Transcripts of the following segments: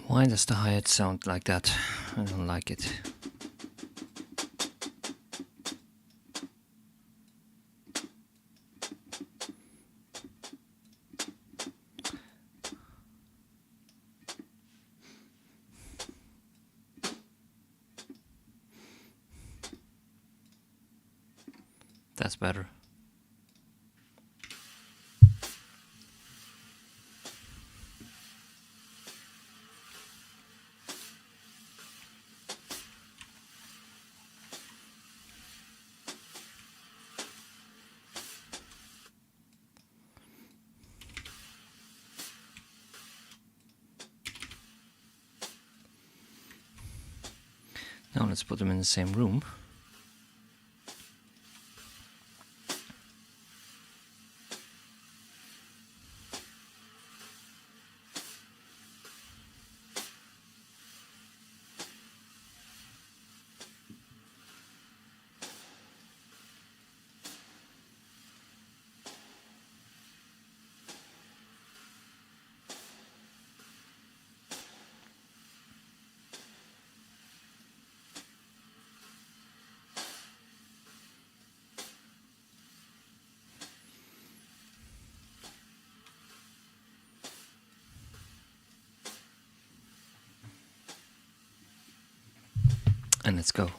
Why does the hi-hat sound like that? I don't like it. That's better. Now let's put them in the same room. and let's go.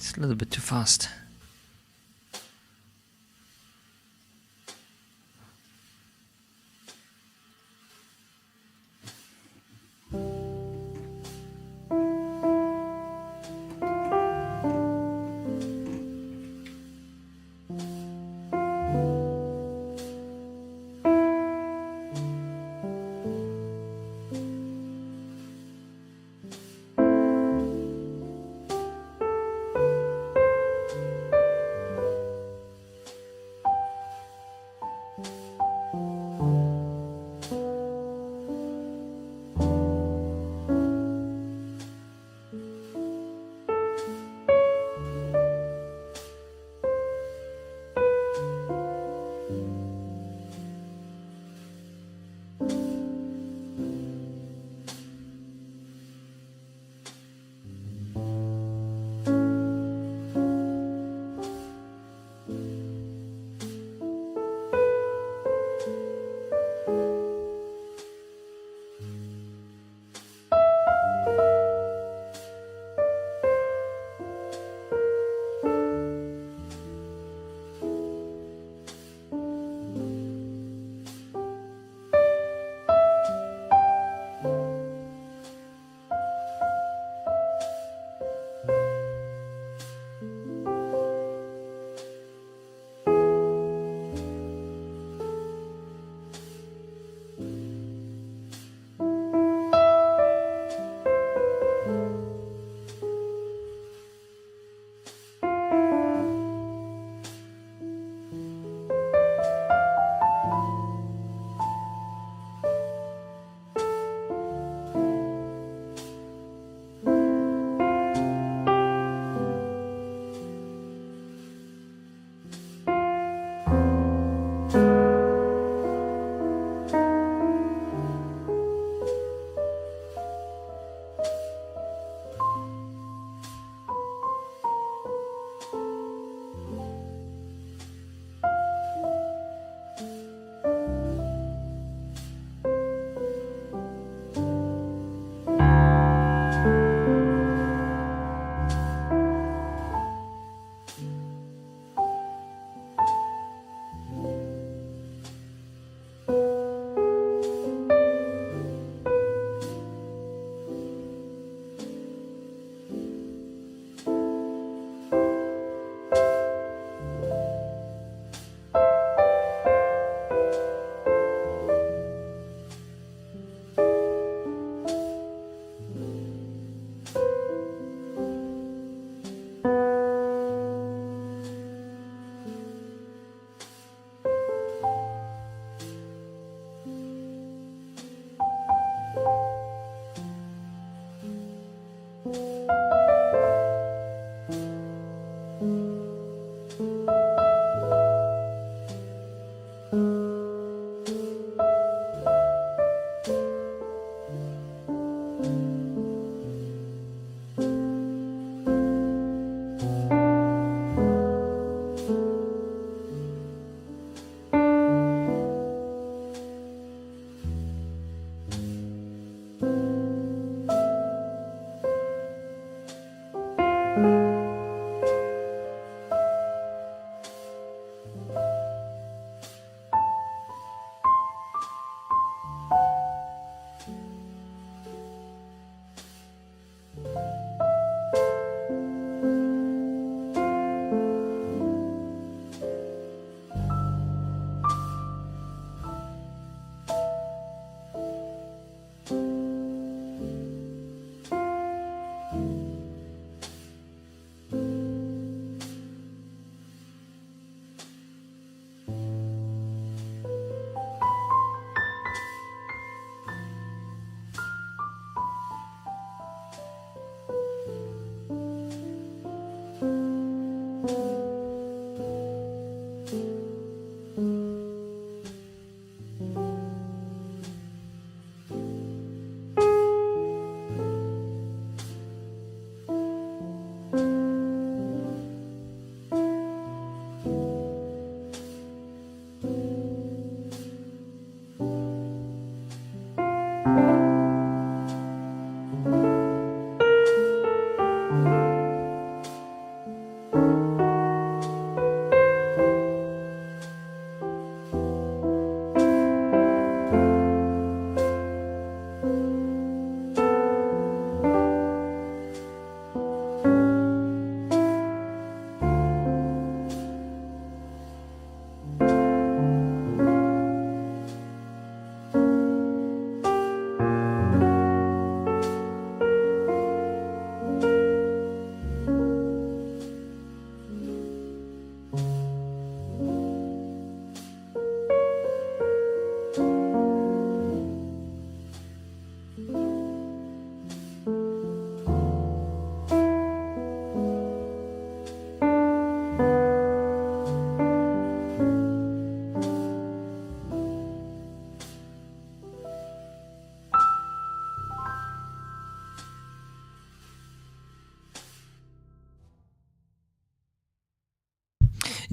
It's a little bit too fast.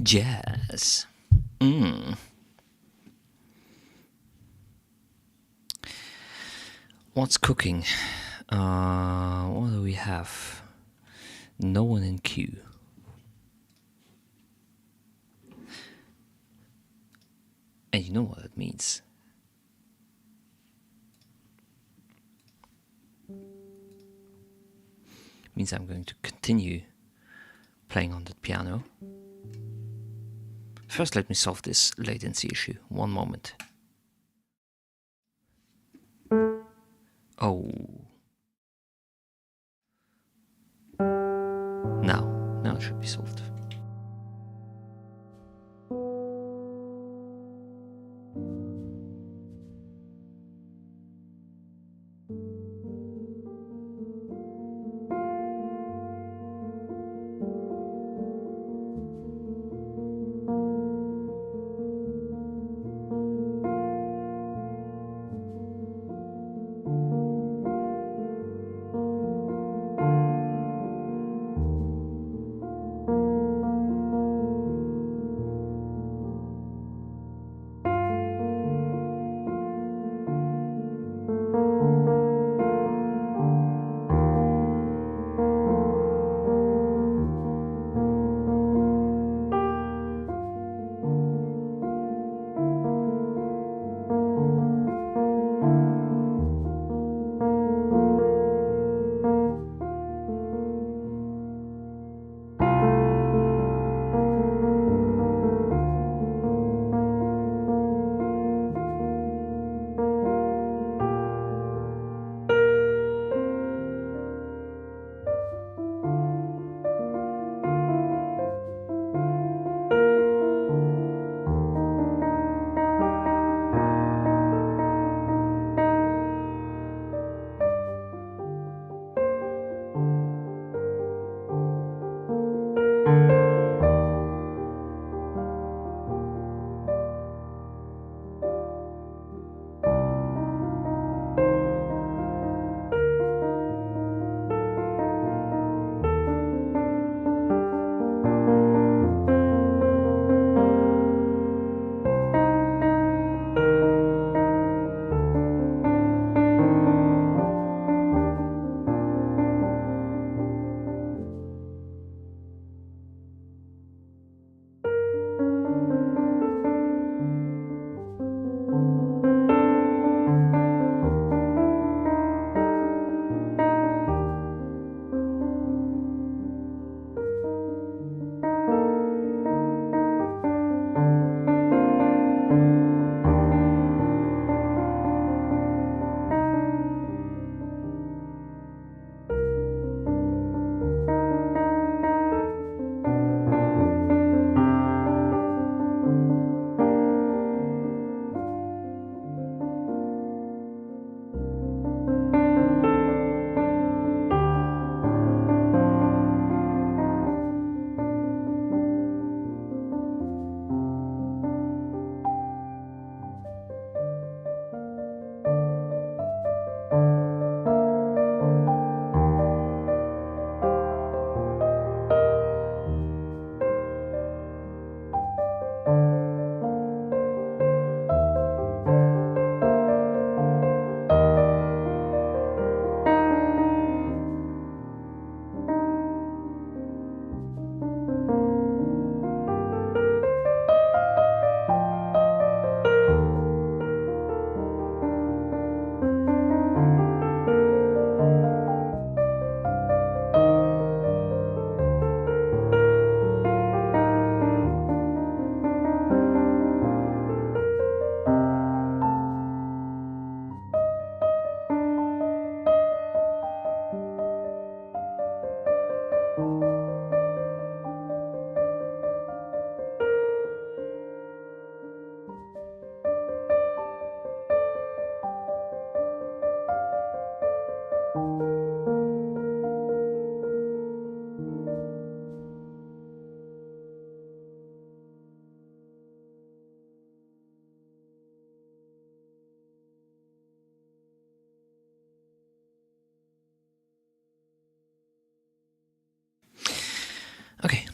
Jazz. What's cooking? What do we have? No one in queue. And you know what it means. It means I'm going to continue playing on the piano. First, let me solve this latency issue. One moment. Oh. Now it should be solved.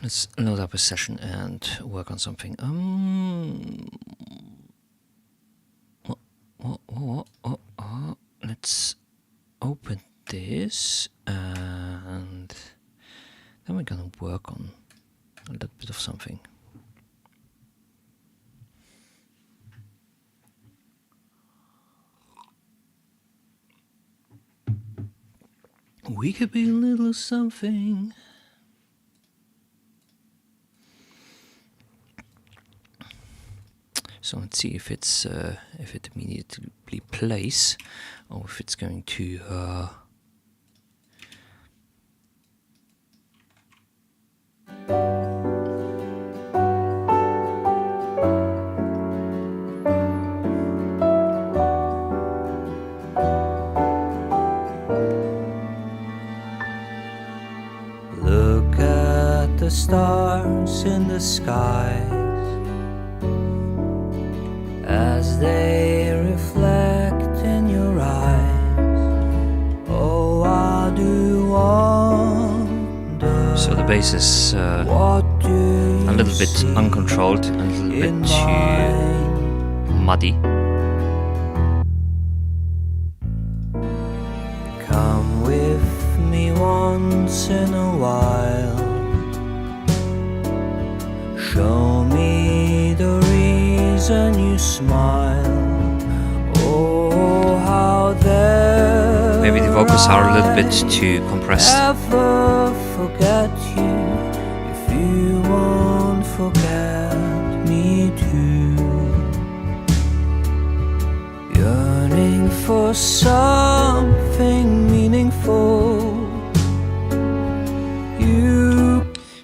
Let's load up a session and work on something. Let's open this, and then we're gonna work on a little bit of something. We could be a little something. So let's see if it's if it immediately plays, or if it's going to. Look at the stars in the skies as they reflect in your eyes. Oh, I do wonder. So the bass is a little bit uncontrolled and a little bit too muddy. Come with me once in a while. Show me the reason you smile. Oh, how there Maybe the vocals are a little bit too compressed. Never forget you if you won't forget me too. Yearning for something meaningful.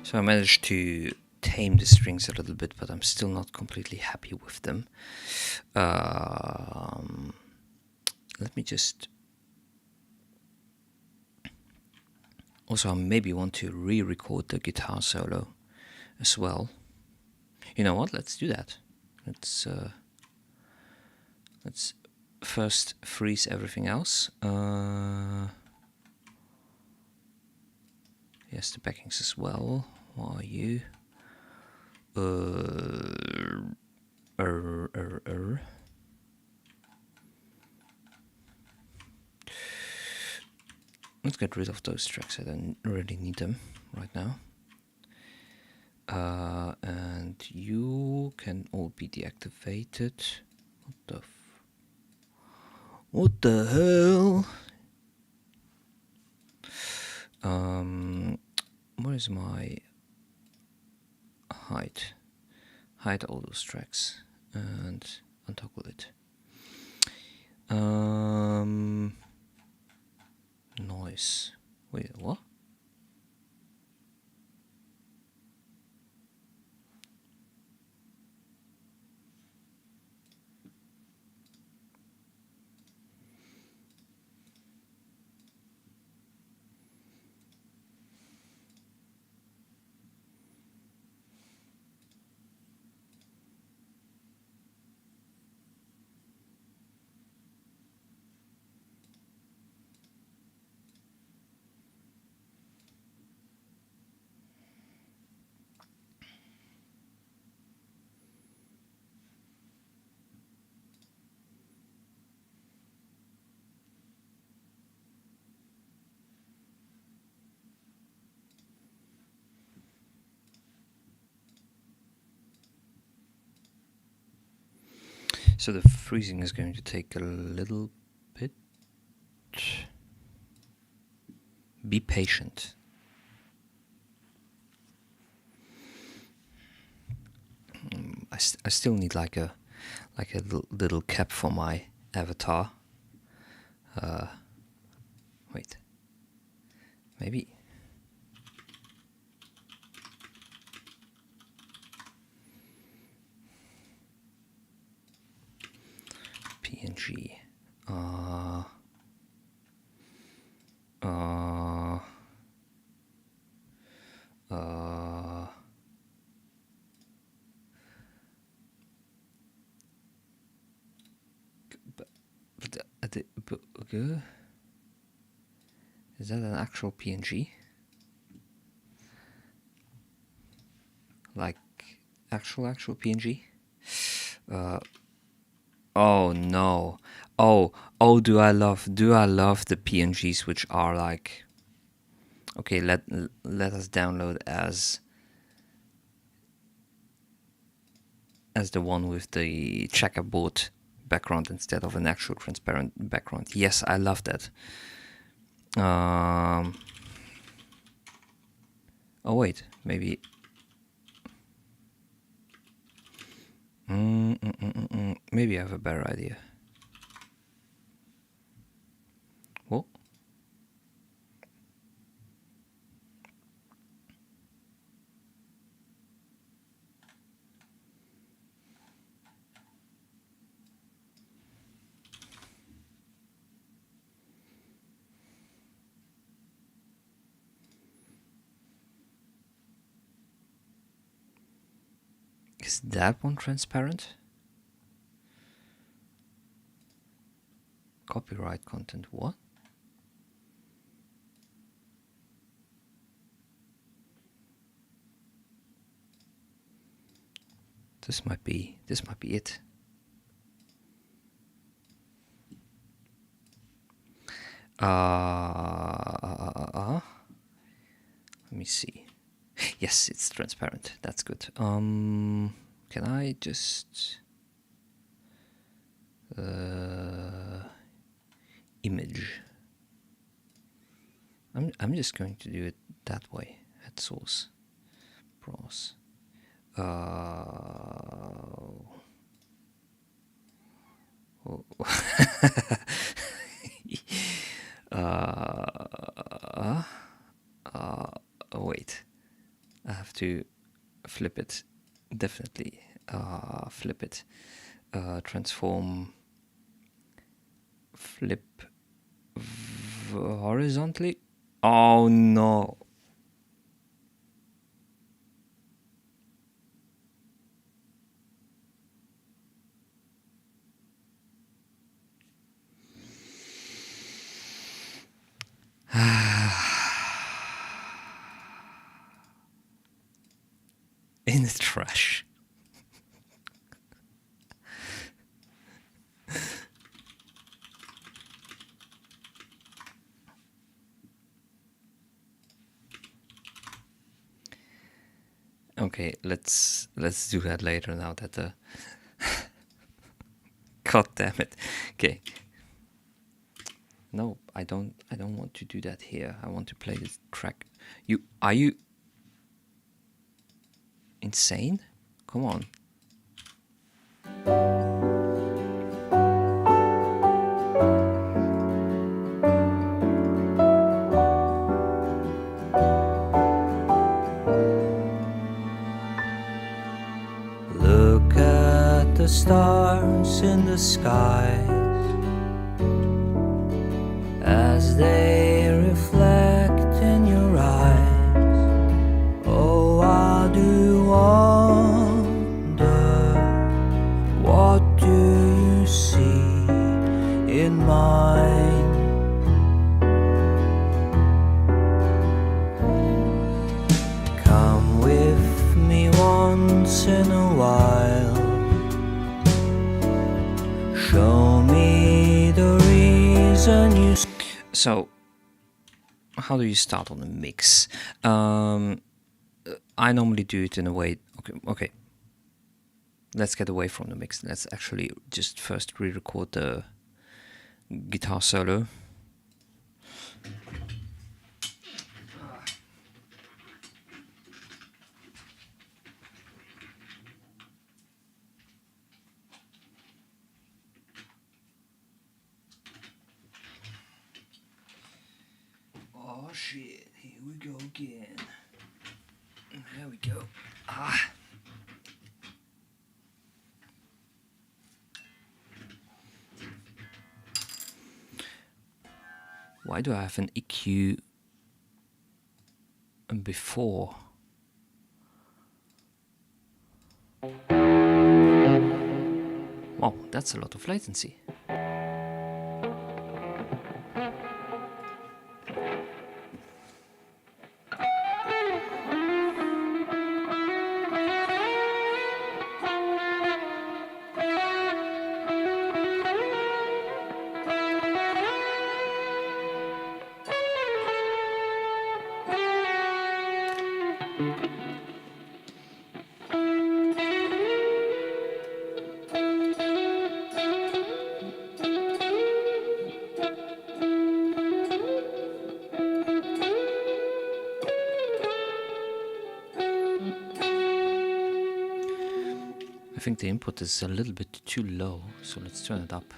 So I managed to tame the strings a little bit, but I'm still not completely happy with them. Let me just... Also, I maybe want to re-record the guitar solo as well. You know what? Let's do that. Let's first freeze everything else. Yes, the backings as well. What are you? Let's get rid of those tracks. I don't really need them right now. And you can all be deactivated. What the hell? What is my height? Hide all those tracks and untoggle it. Noise. Wait, what? So the freezing is going to take a little bit. Be patient. I still need like a little cap for my avatar. Wait. Maybe. PNG. Is that an actual PNG? like actual PNG. Oh no. Oh, do I love the PNGs which are like, okay, let us download as the one with the checkerboard background instead of an actual transparent background. Yes, I love that. Oh wait, maybe. Maybe I have a better idea. Well, is that one transparent? Copyright content, what? This might be it. Let me see. Yes, it's transparent. That's good. Can I just image? I'm just going to do it that way. At source, browse. Wait, I have to flip it. Definitely flip it. Transform. Flip horizontally. Oh no. In the trash. Okay, let's do that later now that the God damn it. Okay. No, I don't want to do that here. I want to play this track. Are you insane? Come on. Look at the stars in the skies as they reflect in your eyes. Oh, I do wonder, what do you see in mine? Come with me once in a while, show me the reason you. So, how do you start on a mix? I normally do it in a way. Okay. Let's get away from the mix. Let's actually just first re-record the guitar solo. Oh shit, here we go again. There we go. Why do I have an EQ before? Wow, that's a lot of latency. I think the input is a little bit too low, so let's turn it up.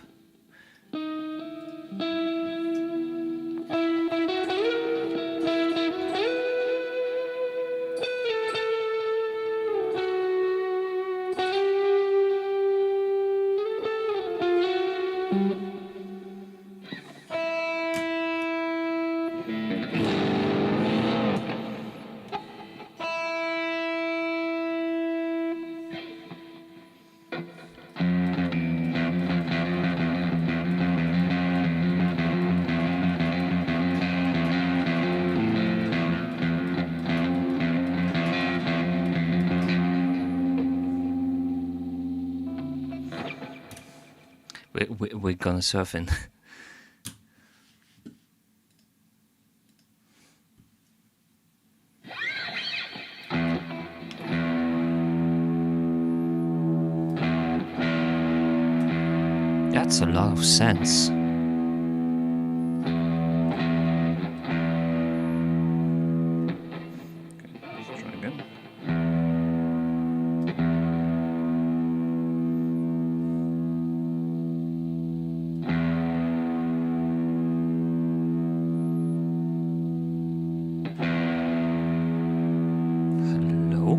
We're gonna surf in. That's a lot of sense. Okay, let's try again. Hello?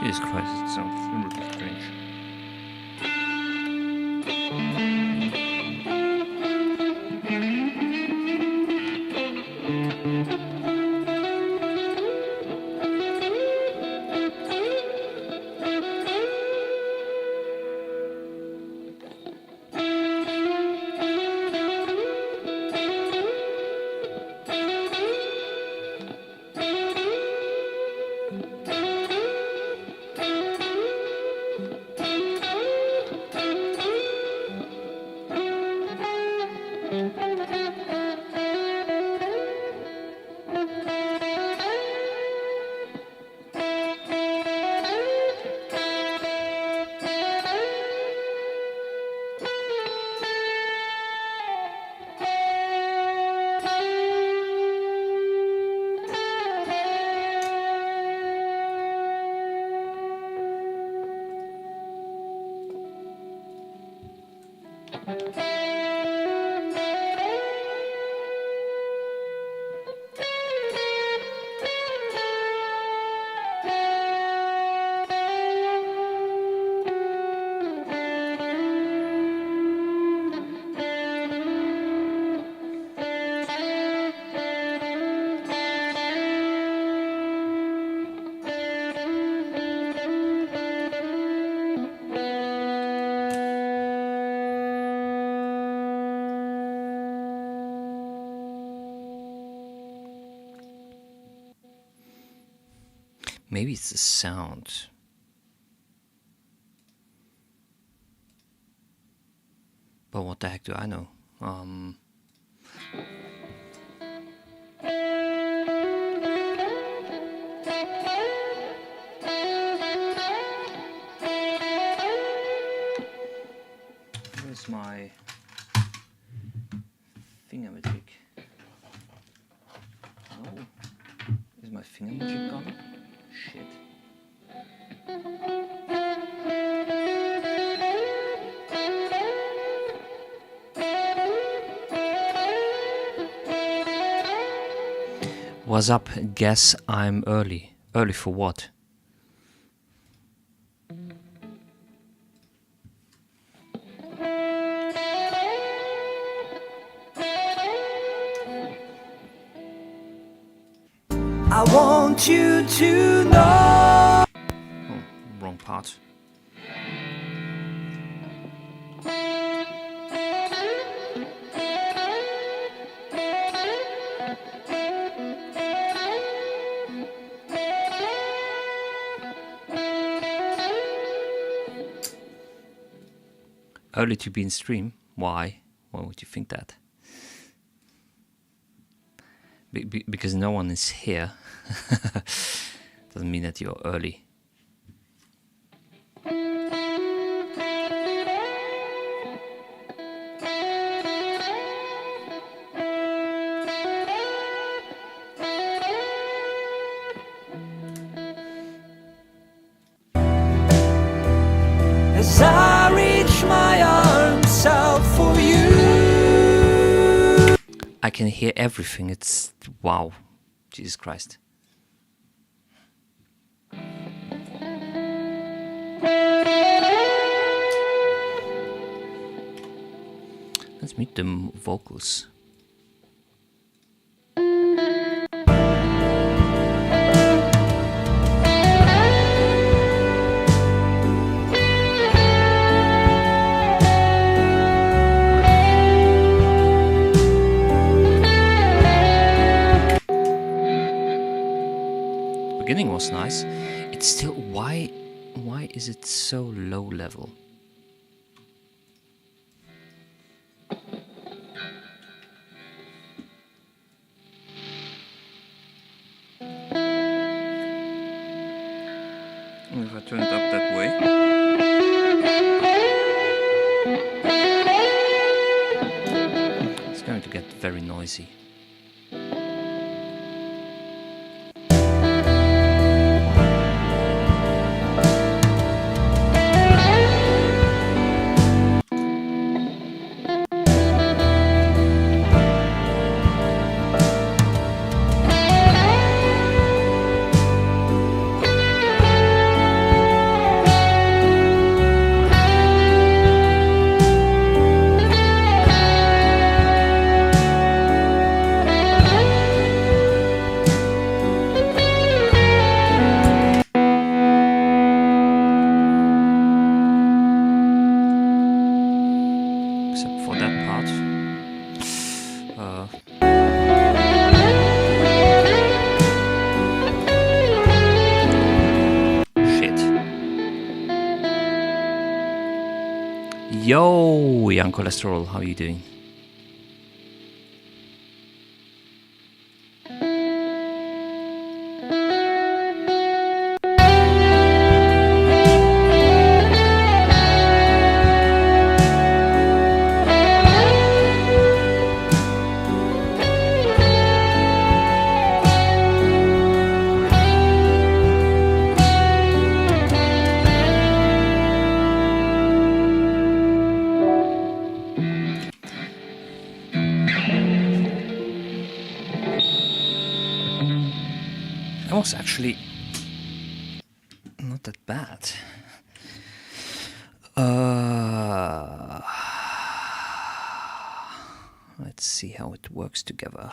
Jesus Christ, it sounds really strange. Maybe it's the sound. But what the heck do I know? Where's my thingamajig? Oh, is my thingamajig gone? Shit. What's up? Guess I'm early. Early for what? I want you to know. Oh, wrong part. Early to be in stream? Why? Why would you think that? Because no one is here. Doesn't mean that you're early. As I reach my arms out for you. I can hear everything. It's wow. Jesus Christ. Let's mute the vocals. Beginning was nice. It's still why is it so low level? If I turn it up that way. It's going to get very noisy. Yo, young cholesterol, how are you doing? That was actually not that bad. Let's see how it works together.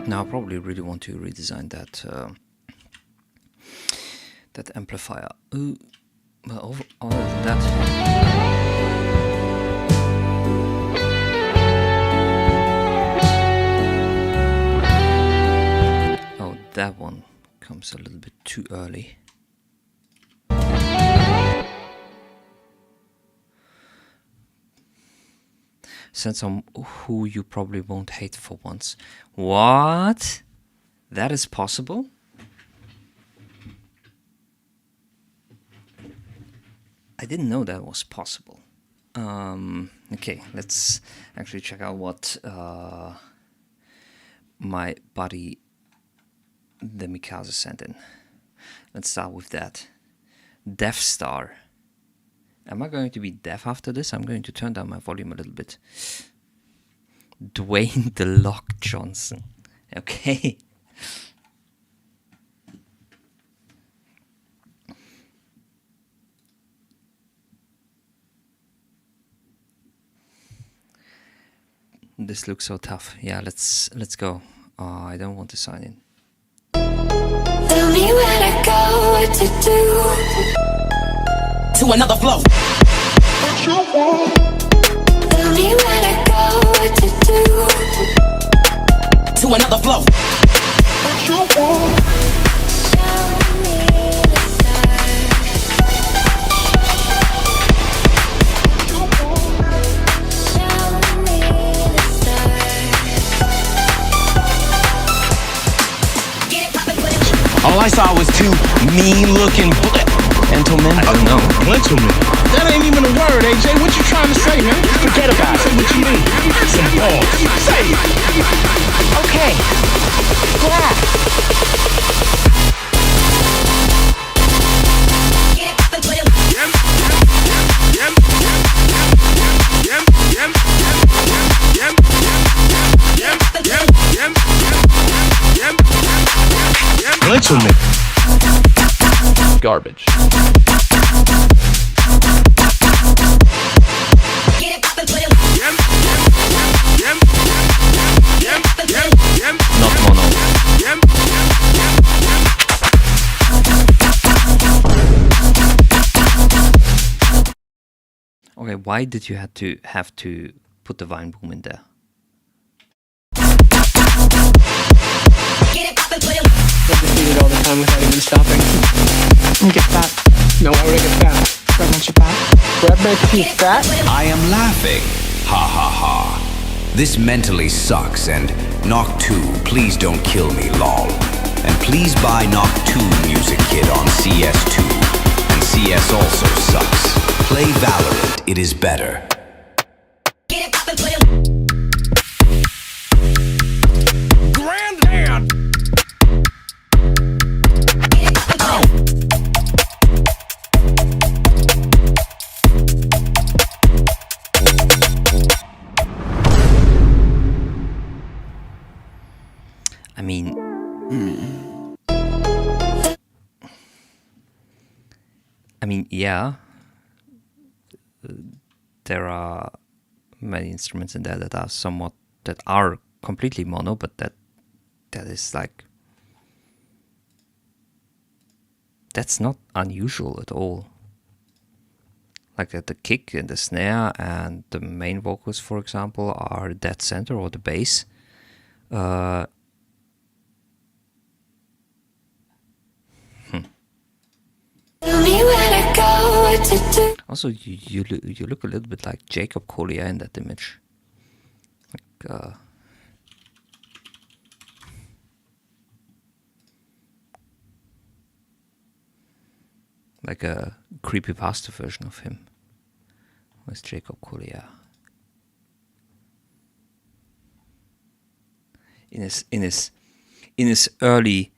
Now I probably really want to redesign that that amplifier. Well, Oh, that's fun. Oh, that one comes a little bit too early. Send some who you probably won't hate for once. What? That is possible? I didn't know that was possible. Okay, let's actually check out what my buddy the Mikaze sent in. Let's start with that. Death Star. Am I going to be deaf after this? I'm going to turn down my volume a little bit. Dwayne The Lock Johnson. Okay. This looks so tough. Yeah, let's go. I don't want to sign in. Tell me where to go, what to do. To another flow. Tell me where to go, what to do. To another flow. Show me the stars. Show me the stars. All I saw was two mean-looking gentlemen. I don't know. Gentlemen. That ain't even a word, AJ. What you trying to say, man? Forget about Say it. what you mean. Some balls. Say it. Okay. Yeah. Gentlemen. Garbage. Not mono. Okay, why did you have to put the Vine Boom in there? Defeated all the time without even stopping. You get fat. No, I already get fat. Bread makes you fat. Bread makes you fat? I am laughing. Ha ha ha. This mentally sucks, and Knock 2, please don't kill me, lol. And please buy Knock 2 Music Kit on CS2. And CS also sucks. Play Valorant, it is better. Granddad. I mean, yeah, there are many instruments in there that are completely mono, but that is like, that's not unusual at all. Like that the kick and the snare and the main vocals, for example, are dead center, or the bass. Tell me where to go, what to do. Also, you look a little bit like Jacob Collier in that image. Like a creepypasta version of him. Where's Jacob Collier? In his early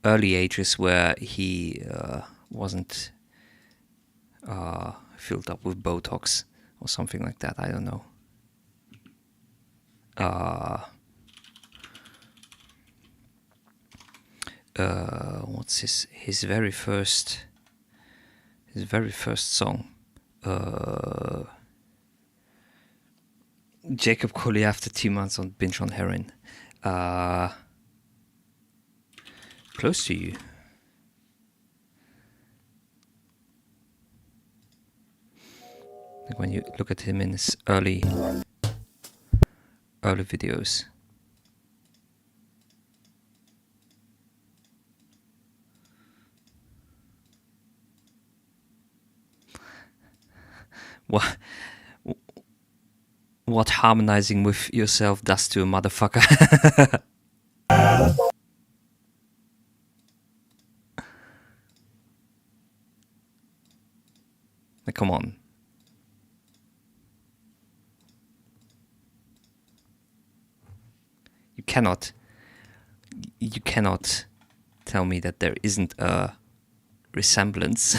ages, where he wasn't filled up with Botox or something like that. I don't know. What's his very first song? Jacob Collier after 2 months on binge on heroin. Close to you. Like when you look at him in his early videos. What harmonizing with yourself does to a motherfucker. Like, come on. You cannot tell me that there isn't a resemblance.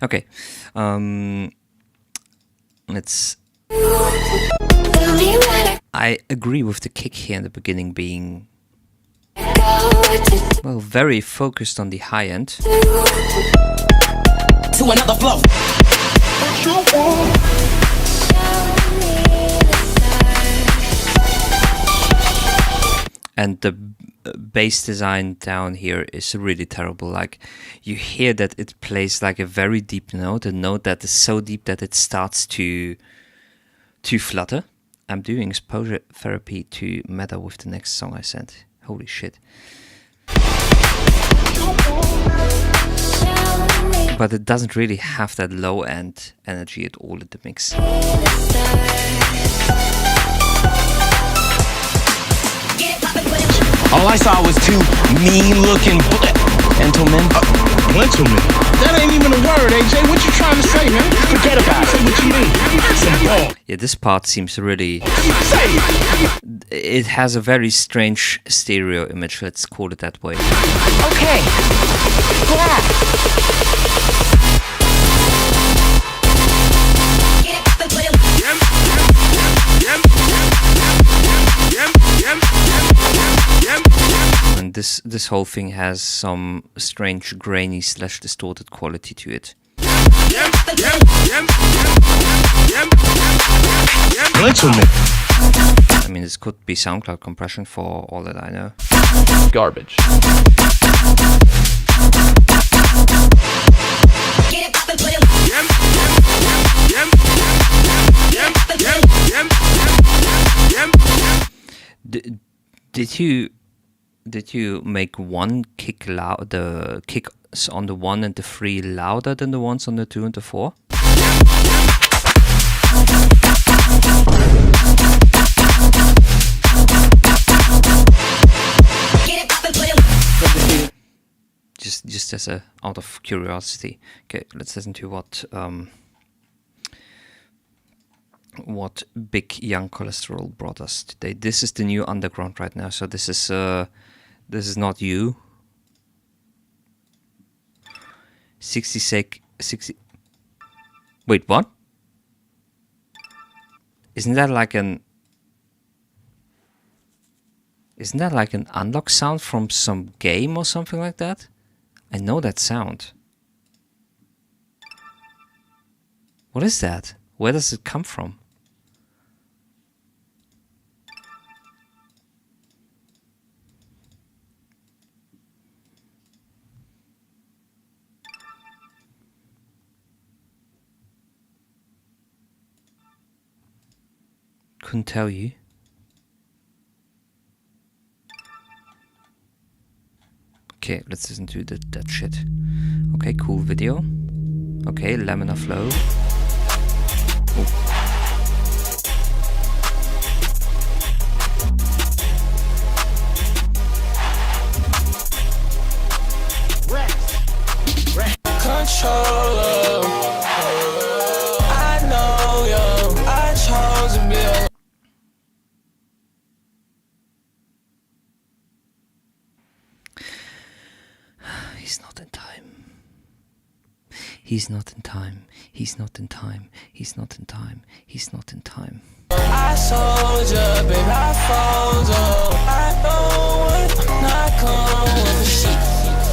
Okay, let's. I agree with the kick here in the beginning being, well, very focused on the high end. To another flow. And the bass design down here is really terrible. Like, you hear that it plays like a very deep note, a note that is so deep that it starts to flutter. I'm doing exposure therapy to meta with the next song I sent. Holy shit. But it doesn't really have that low end energy at all in the mix. All I saw was two mean-looking gentlemen. Gentlemen? That ain't even a word, AJ. What you trying to say, man? Forget about it. Say what you mean. Some ball. Yeah, this part seems really... Say it. It has a very strange stereo image, let's call it that way. Okay. And this whole thing has some strange grainy / distorted quality to it. Gentlemen. I mean, this could be SoundCloud compression for all that I know. Garbage. Did you make one kick loud, the kicks on the 1 and the 3 louder than the ones on the 2 and the 4? Just as a out of curiosity. Okay, let's listen to what Big Young Cholesterol brought us today. This is the new underground right now, so this is not you. 60. Wait, what? Isn't that like an unlock sound from some game or something like that? I know that sound. What is that? Where does it come from? Couldn't tell you. Okay, let's listen to that shit. Okay, cool video. Okay, laminar flow. Controller. I know you. I chose to be a He's not in time. He's not in time. He's not in time. He's not in time. He's not in time. I soldier, baby, I fold up. I know it, not come with a sheet.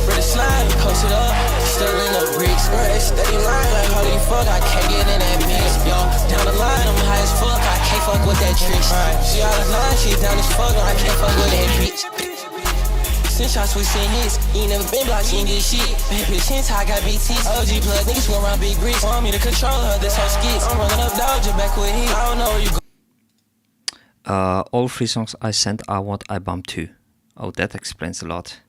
Ready slide, post it up, stirring up bricks. Steady line like holy fuck, I can't get in that mix. Yo, down the line, I'm high as fuck, I can't fuck with that trick. She out of line, she down as fuck, I can't fuck with that bitch. Send shots, we send hits. You ain't never been blocked, you ain't get shit. Bad bitch, hence I got BTs. OG plug, niggas go around big bricks. Want me to control her, this whole skits. I'm running up Doja back with heat. I don't know where you go. All 3 songs I sent are what I bumped to. Oh, that explains a lot.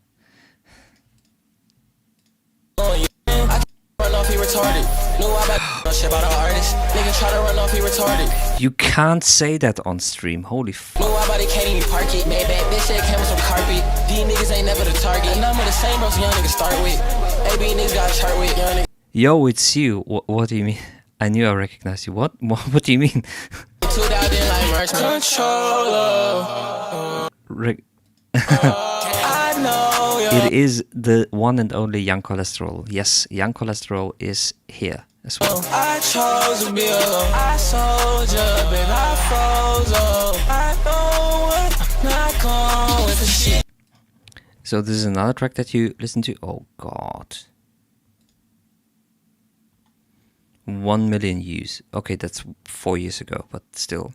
I can't run off, he retarded. Knew I about shit about an artist. Nigga try to run off, he retarded. You can't say that on stream. Holy fuck. Knew I about it, can't even park it. Mad bad bitch, that came with some carpet. These niggas ain't never the target. And I'm with the same bros young niggas start with. AB niggas got a chart with young niggas. Yo, it's you. What do you mean? I knew I recognized you. What do you mean? I know It is the one and only Young Cholesterol. Yes, Young Cholesterol is here as well. I chose to be alone. I sold ya, babe, I froze up. I know what I'm not going with the shit. So this is another track that you listen to. Oh god. 1 million views. Okay, that's 4 years ago, but still.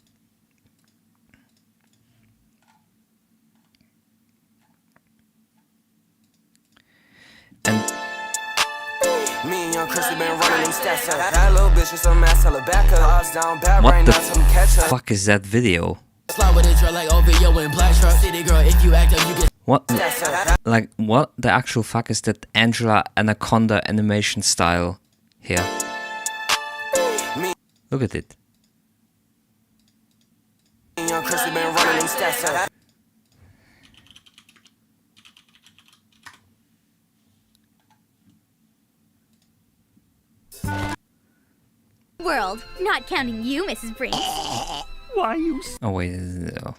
And me and young Chris have been running them stats up. That little bitch with some ass, tell her back up. Odds down bad what right the now, some catch up. fuck is that video? Slide with a drill like OVO in black truck. City girl, if you act up, you get What? Like, what the actual fuck is that Angela Anaconda animation style here? Look at it. Me and young Chris have been running them stats up. World, not counting you, Mrs. Brink. Oh wait, no.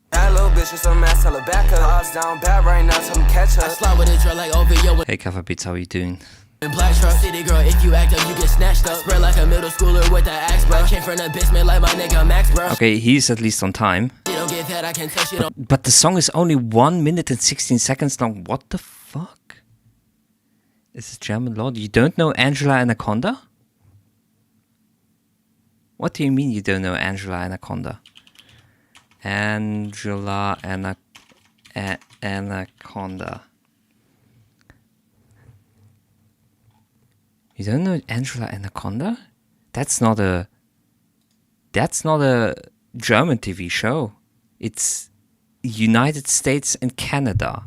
That little bitch with some ass, tell her back up. Odds down bad right now, some catch up. slide with a drill like OVO Hey Cover Beats, how you doing? in black truck. City girl, if you act up, you get snatched up. Spread like a middle schooler with the axe, bro. Came from the basement like my nigga Max, bro. Okay, he's at least on time. You don't get that, I can touch it on. But the song is only 1 minute and 16 seconds long. What the fuck? Is this German law? You don't know Angela Anaconda? What do you mean you don't know Angela Anaconda? Angela Anaconda. You don't know Angela Anaconda? That's not a German TV show. It's United States and Canada.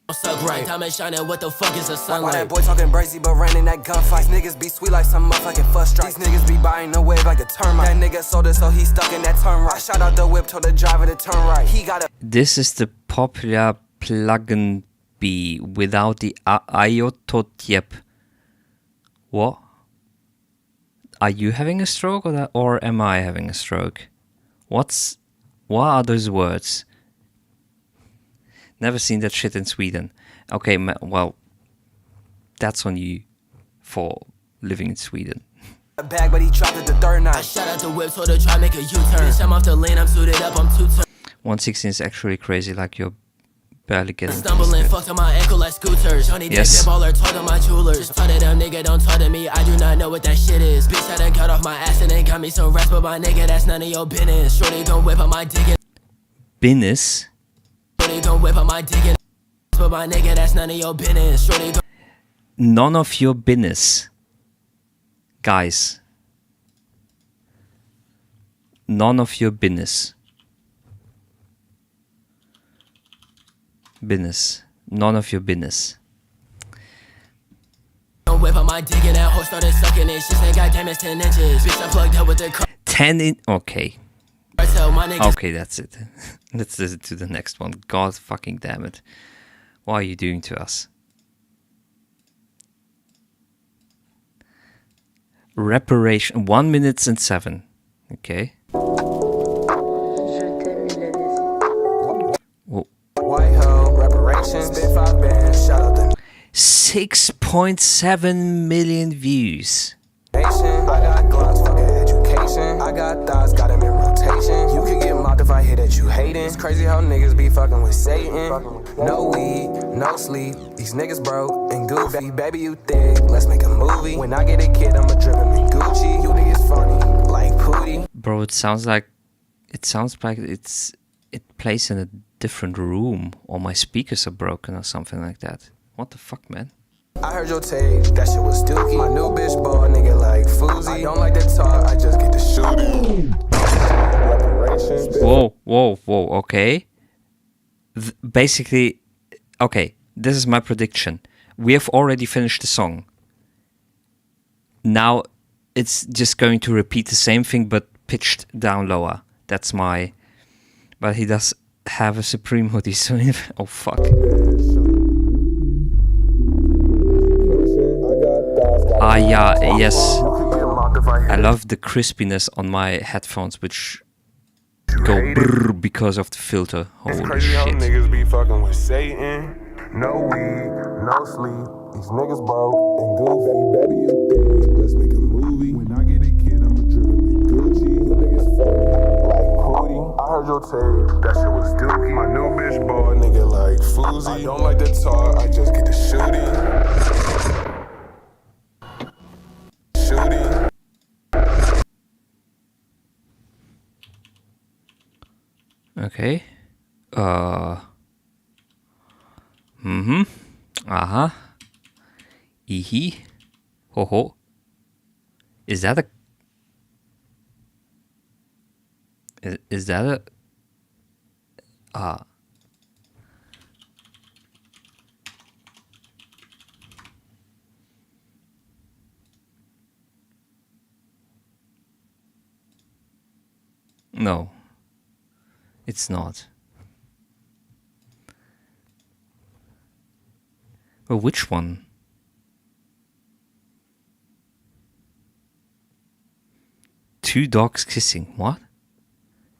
Suck right, diamond shining, what the fuck is a Why sunlight? that boy talking brazy but running that gunfight? Niggas be sweet like some motherfucking fuss strike. These niggas be buying the wave like a termite. That nigga sold it so he stuck in that turn right. I shot out the whip, told the driver to turn right. He got a This is the popular plugin B without the iototep. What? Are you having a stroke or am I having a stroke? What are those words? Never seen that shit in Sweden. Okay, well, that's on you for living in Sweden. bag, but he dropped it the third I night. shot out the whip, told her try make a U-turn. I'm off the lane, I'm suited up, I'm two-turn. 116 is actually crazy, like you're barely getting Stumbling, fucked on my ankle like scooters. Johnny Yes. Depp, baller, told on my jewelers. Just told them, nigga, don't talk to me. I do not know what that shit is. Bitch, I done cut off my ass and then got me some rest, but my nigga, that's none of your business. Shorty gon' whip on my dick and business. Shorty gon' whip on my dick and but my nigga, that's none of your business. Shorty gon' None of your business. Guys. None of your business. Business. None of your business. whip on my dick and that hoe started sucking it. She said, goddamn, it's 10 inches. Bitch, I plugged up with the 10 in. Okay. cartel. My niggas Okay, that's it. Let's listen to the next one. God fucking damn it. What are you doing to us? Reparation. 1 minute and 7. Okay. Whoa. White hoe, reparations, spit 5 bands, shout out the 6.7 million views. nation. I got glocks, fuck education. I got thoughts, got them in rotation. You could get mocked if I hear that you hating. It's crazy how niggas be fucking with Satan. No weed, no sleep. These niggas broke and goofy. Baby, you thick, let's make a movie. When I get a kid, I'ma drip him in Gucci. You niggas funny, like Pootie. Bro, it sounds like It sounds like it plays in a different room, or my speakers are broken or something like that. What the fuck, man? I heard your take, that shit was dookie. My new bitch ball, nigga like Fousey. I don't like that talk, I just get the shooting. Whoa, okay. Basically, okay, this is my prediction. We have already finished the song. Now it's just going to repeat the same thing, but pitched down lower. That's my... But he does have a Supreme hoodie, so... Oh, fuck. Yes. I love the crispiness on my headphones, which go brrr because of the filter. Holy crazy shit. how niggas be fucking with Satan. No weed, no sleep. These niggas broke and goofy. Baby, you think? Let's make a movie. When I get a kid, I'ma drip him in Gucci. You niggas funny like Pootie. I heard your tape, that shit was dookie. My new bitch ball, nigga like Fousey. I don't like the talk, I just get the shooting. Okay. Ihi. Ho ho. Is that a... Is that a... No. It's not. Well, which one? Two dogs kissing. What?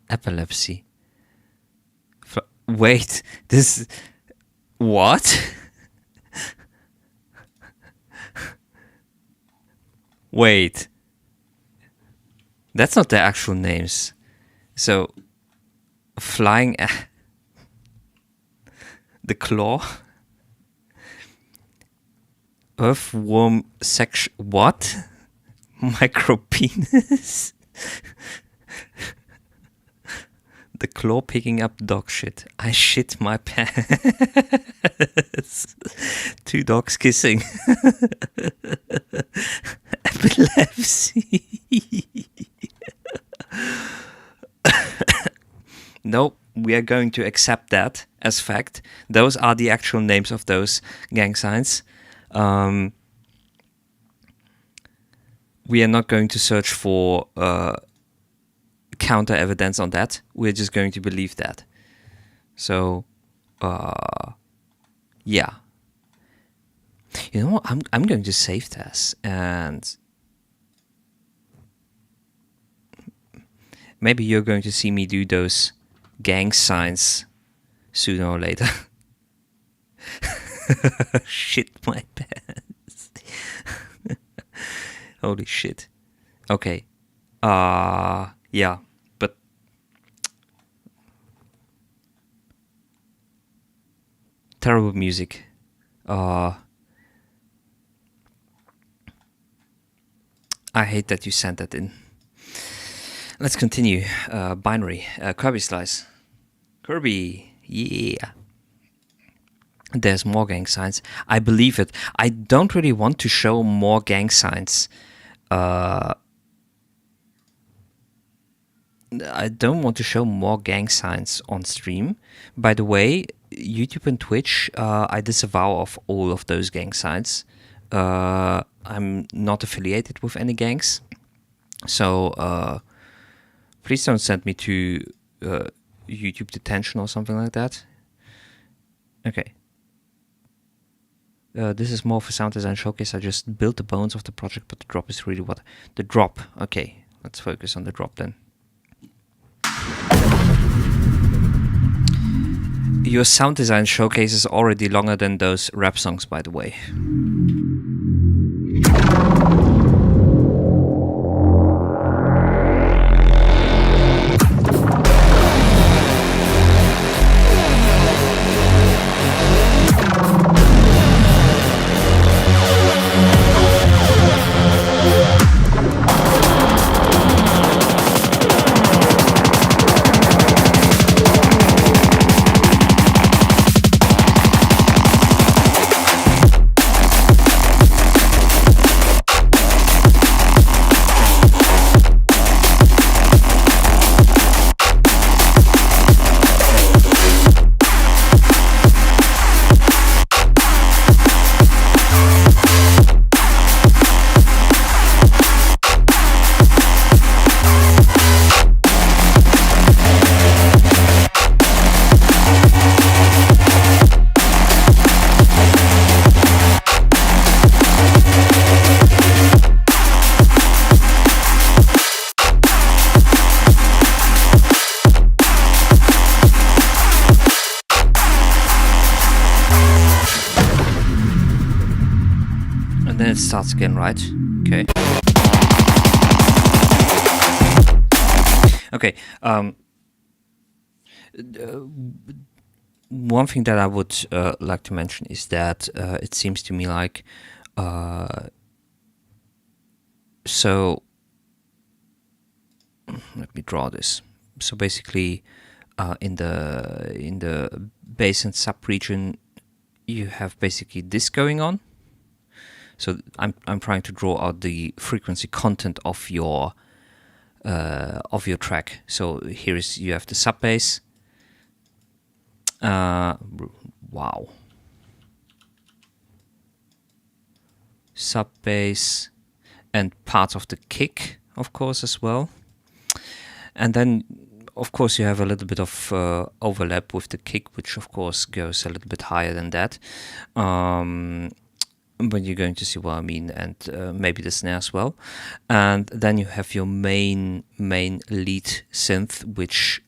Epilepsy. Wait, this... What? Wait. That's not their actual names. So... Flying... The Claw... Earthworm section... What? Micropenis? The Claw picking up dog shit. I shit my pants. Two dogs kissing. Epilepsy. Nope, we are going to accept that as fact. Those are the actual names of those gang signs. We are not going to search for counter evidence on that. We're just going to believe that. So, yeah. You know what? I'm going to save this, and maybe you're going to see me do those gang signs sooner or later. Shit my pants. Holy shit. Okay. Yeah, but terrible music. I hate that you sent that in. Let's continue. Binary. Kirby Slice. Kirby. Yeah. There's more gang signs. I believe it. I don't really want to show more gang signs. I don't want to show more gang signs on stream. By the way, YouTube and Twitch, I disavow of all of those gang signs. I'm not affiliated with any gangs. So, please don't send me to YouTube detention or something like that. Okay. This is more of a sound design showcase. I just built the bones of the project, but the drop is really what... The drop. Okay, let's focus on the drop then. Your sound design showcase is already longer than those rap songs, by the way. starts again, right? Okay. Okay. One thing that I would like to mention is that it seems to me like so. Let me draw this. So basically, in the bass and sub-region, you have basically this going on. So I'm trying to draw out the frequency content of your track. So you have the sub bass. Wow. Sub bass and parts of the kick, of course, as well. And then, of course, you have a little bit of overlap with the kick, which of course goes a little bit higher than that. But you're going to see what I mean, and maybe the snare as well. And then you have your main lead synth, which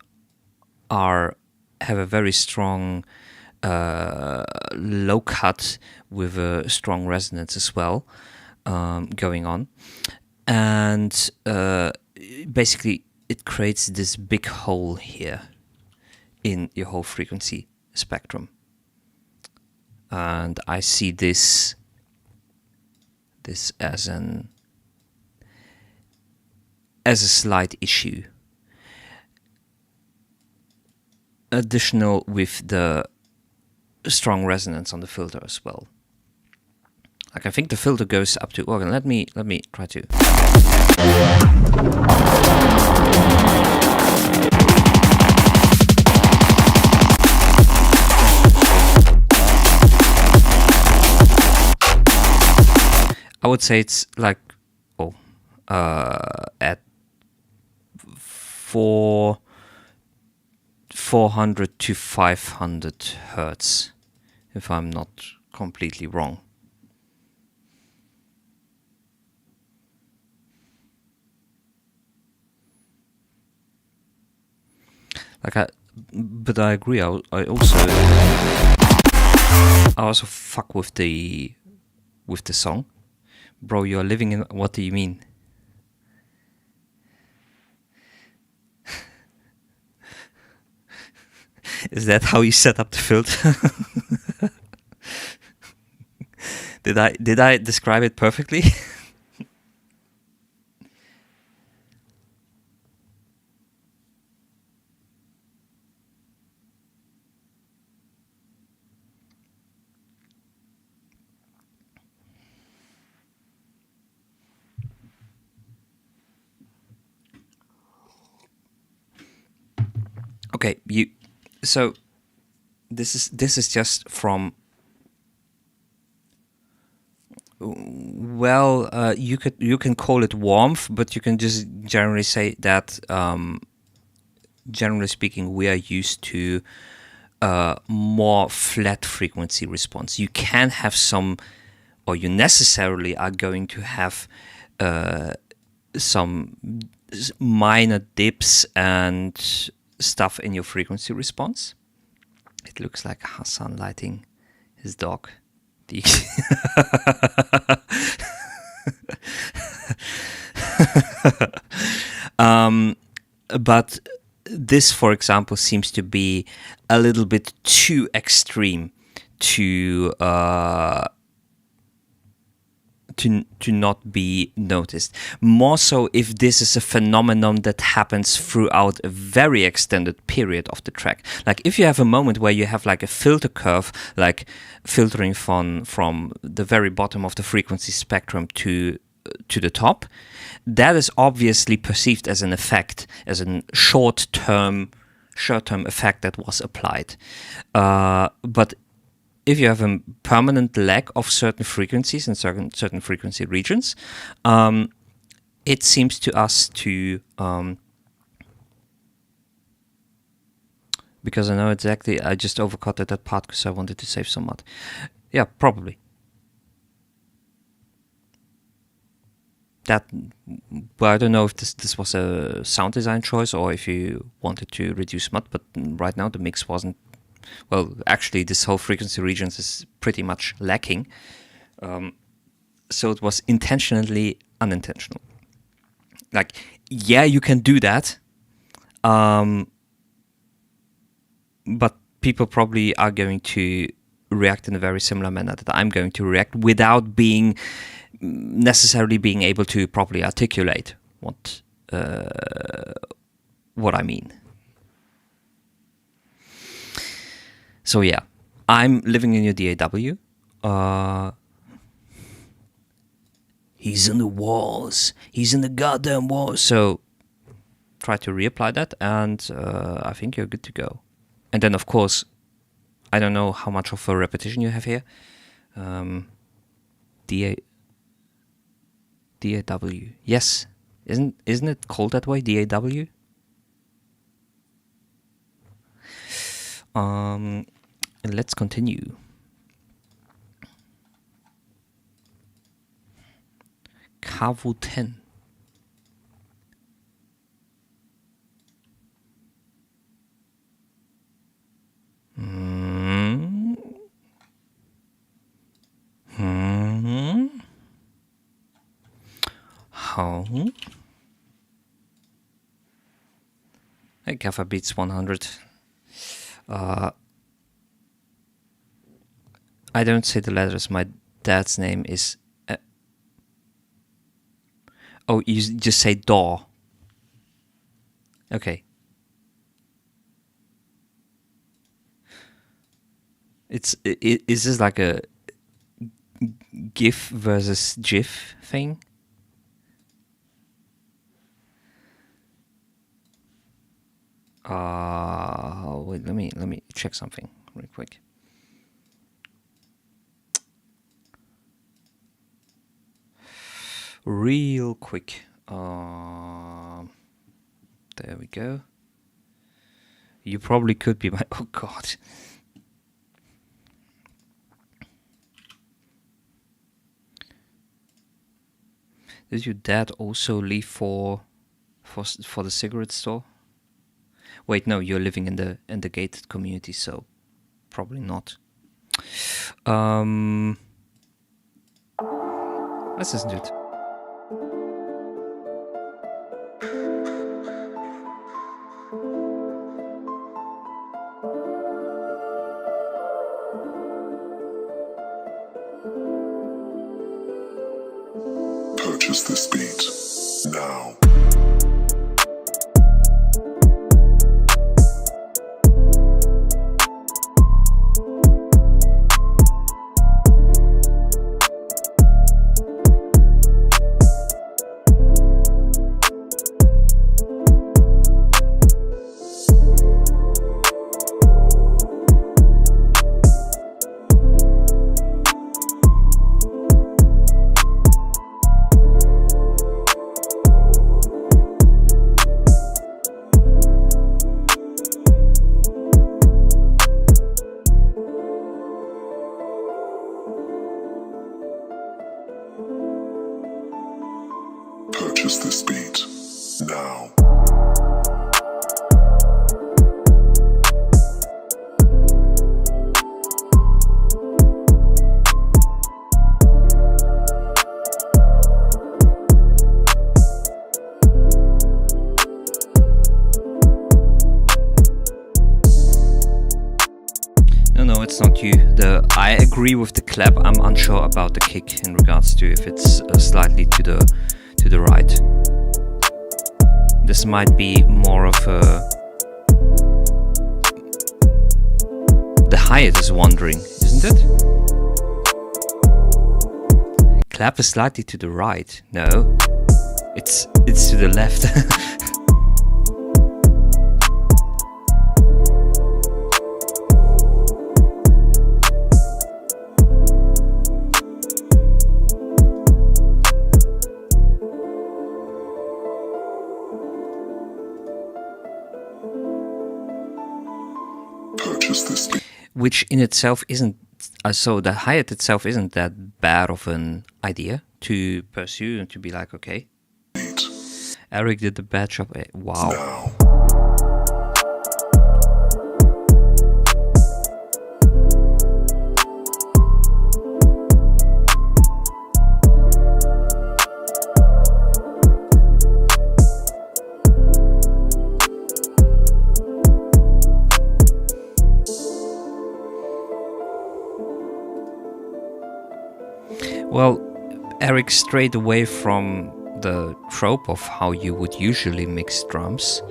have a very strong low cut with a strong resonance as well going on, and basically it creates this big hole here in your whole frequency spectrum. And I see this as a slight issue. Additional with the strong resonance on the filter as well. Like, I think the filter goes up to organ. Let me try to. I would say it's like at 400 to 500 hertz, if I'm not completely wrong. But I agree. I also fuck with the song. Bro, you're living in. What do you mean? Is that how you set up the filter? Did I describe it perfectly? Okay, so this is just from, well, you can call it warmth, but you can just generally say that generally speaking, we are used to more flat frequency response. You can have some, or you necessarily are going to have some minor dips and stuff in your frequency response. It looks like Hassan lighting his dog. But this, for example, seems to be a little bit too extreme to not be noticed. More so if this is a phenomenon that happens throughout a very extended period of the track. Like if you have a moment where you have like a filter curve, like filtering from the very bottom of the frequency spectrum to the top, that is obviously perceived as an effect, as a short-term effect that was applied. But if you have a permanent lack of certain frequencies in certain frequency regions, it seems to us to, because I know exactly, I just overcutted that part because I wanted to save some mod. Yeah, probably. That, well, I don't know if this was a sound design choice or if you wanted to reduce mod, but right now the mix wasn't. Well, actually, this whole frequency regions is pretty much lacking. so it was intentionally unintentional. Like, yeah, you can do that, but people probably are going to react in a very similar manner that I'm going to react, without being necessarily being able to properly articulate what I mean. So yeah, I'm living in your DAW. He's in the walls. He's in the goddamn walls. So try to reapply that, and I think you're good to go. And then, of course, I don't know how much of a repetition you have here. DAW. Yes. Isn't it called that way? DAW? And let's continue. Kavu 10. How? Hey, Kappa Beats 100. I don't say the letters. My dad's name is... oh, you just say DAW. Okay. Is this like a GIF versus GIF thing? Wait, let me check something real quick. Real quick. There we go. You probably could be my... oh god. Did your dad also leave for the cigarette store? Wait, no, you're living in the gated community, so probably not. Let's listen to it. Purchase this beat now. Purchase this beat now. No, it's not you. I agree with the clap. I'm unsure about the kick in regards to if it's slightly to the right. This might be more of a... the hi-hat is wandering, isn't it? Clap is slightly to the right. No, it's to the left. Purchase this beat. Which in itself isn't... so the hi-hat itself isn't that bad of an idea to pursue and to be like, okay. Eric did the bad job. Wow. Now. Eric strayed away from the trope of how you would usually mix drums,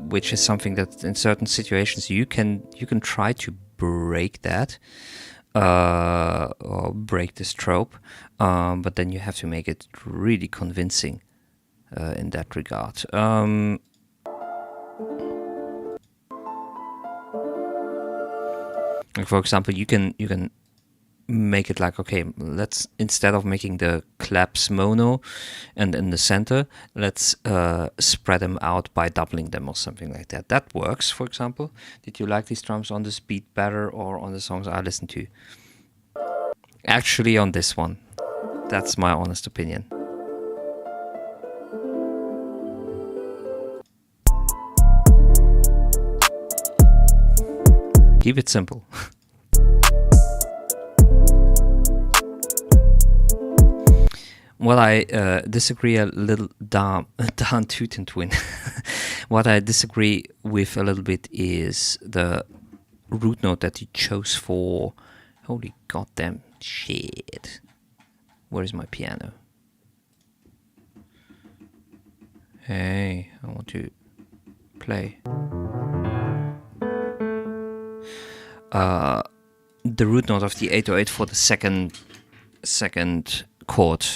which is something that in certain situations you can try to break that, or break this trope, but then you have to make it really convincing in that regard. Like for example, you can make it like, okay, let's, instead of making the claps mono and in the center, let's spread them out by doubling them or something like that. That works, for example. Did you like these drums on this beat better or on the songs I listened to? Actually on this one. That's my honest opinion. Keep it simple. What I disagree a little, down toot and twin. What I disagree with a little bit is the root note that he chose for. Holy goddamn shit! Where is my piano? Hey, I want to play. The root note of the 808 for the second chord.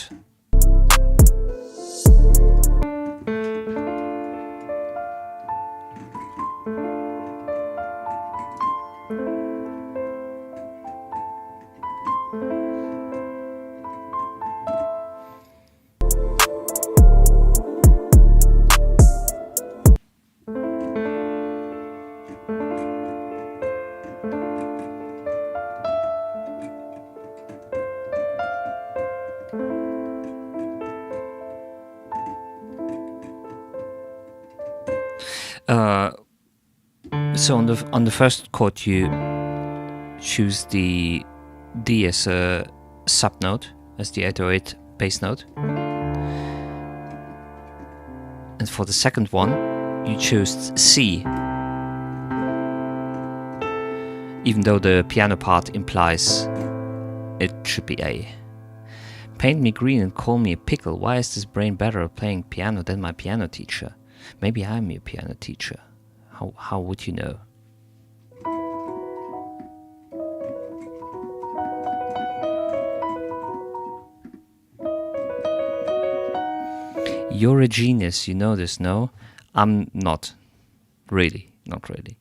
So on the first chord you choose the D as a sub note, as the 808 bass note, and for the second one you choose C, even though the piano part implies it should be A. Paint me green and call me a pickle. Why is this brain better at playing piano than my piano teacher? Maybe I'm your piano teacher. How would you know? You're a genius, you know this, no? I'm not. Really, not really.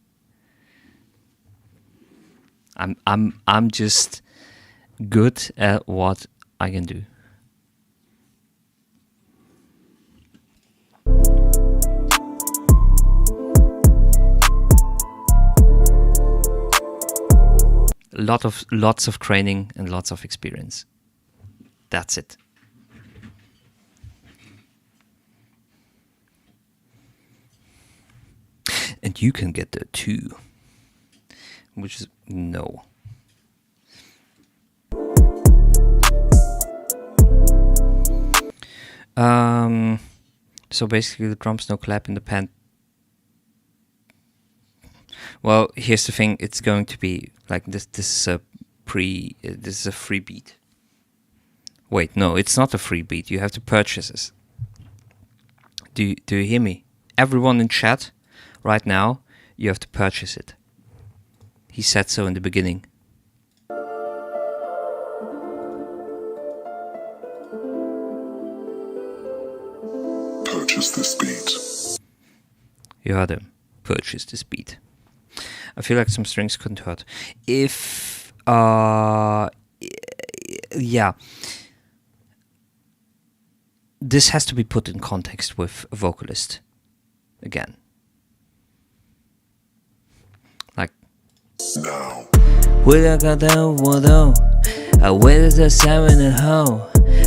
I'm just good at what I can do. Lots of training and lots of experience. That's it. And you can get there too. Which is no. So basically the drums no clap in the pan. Well, here's the thing. It's going to be like this. This is a free beat. Wait, no, it's not a free beat. You have to purchase this. Do you hear me? Everyone in chat, right now, you have to purchase it. He said so in the beginning. Purchase this beat. You heard him. Purchase this beat. I feel like some strings couldn't hurt. If, yeah. This has to be put in context with a vocalist. Again. Like. Now. Where I got that water, I waited the 7 and home.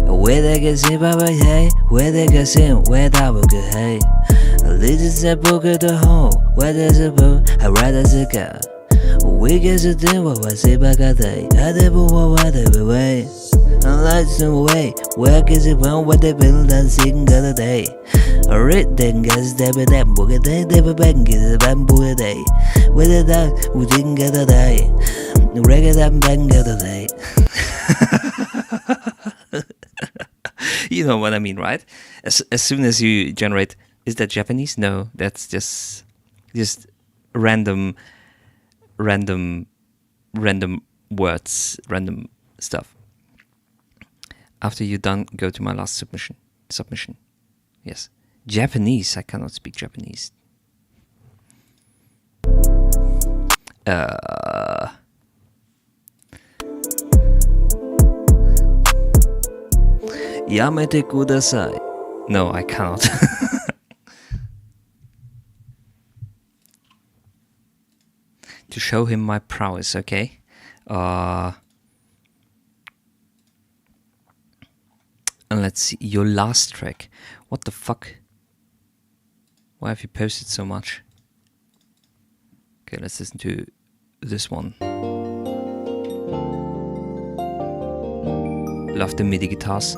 Where I can see Baba Hey, where they can see where I will get hey. This is a book at the home, where there's a book, I write as a girl. We get to do what I say back at day, I never want what they away. And lights away, where gets it from what they build and sing the day. I read then guess they be that book a day, they be back get a bamboo a day. With a dog, we didn't get a day. Regular and bang get a day. You know what I mean, right? As soon as you generate, is that Japanese? No, that's just random words, random stuff. After you're done, go to my last submission. Yes. Japanese. I cannot speak Japanese. Yamete kudasai. No, I cannot. To show him my prowess, okay? And let's see, your last track. What the fuck? Why have you posted so much? Okay, let's listen to this one. Love the MIDI guitars.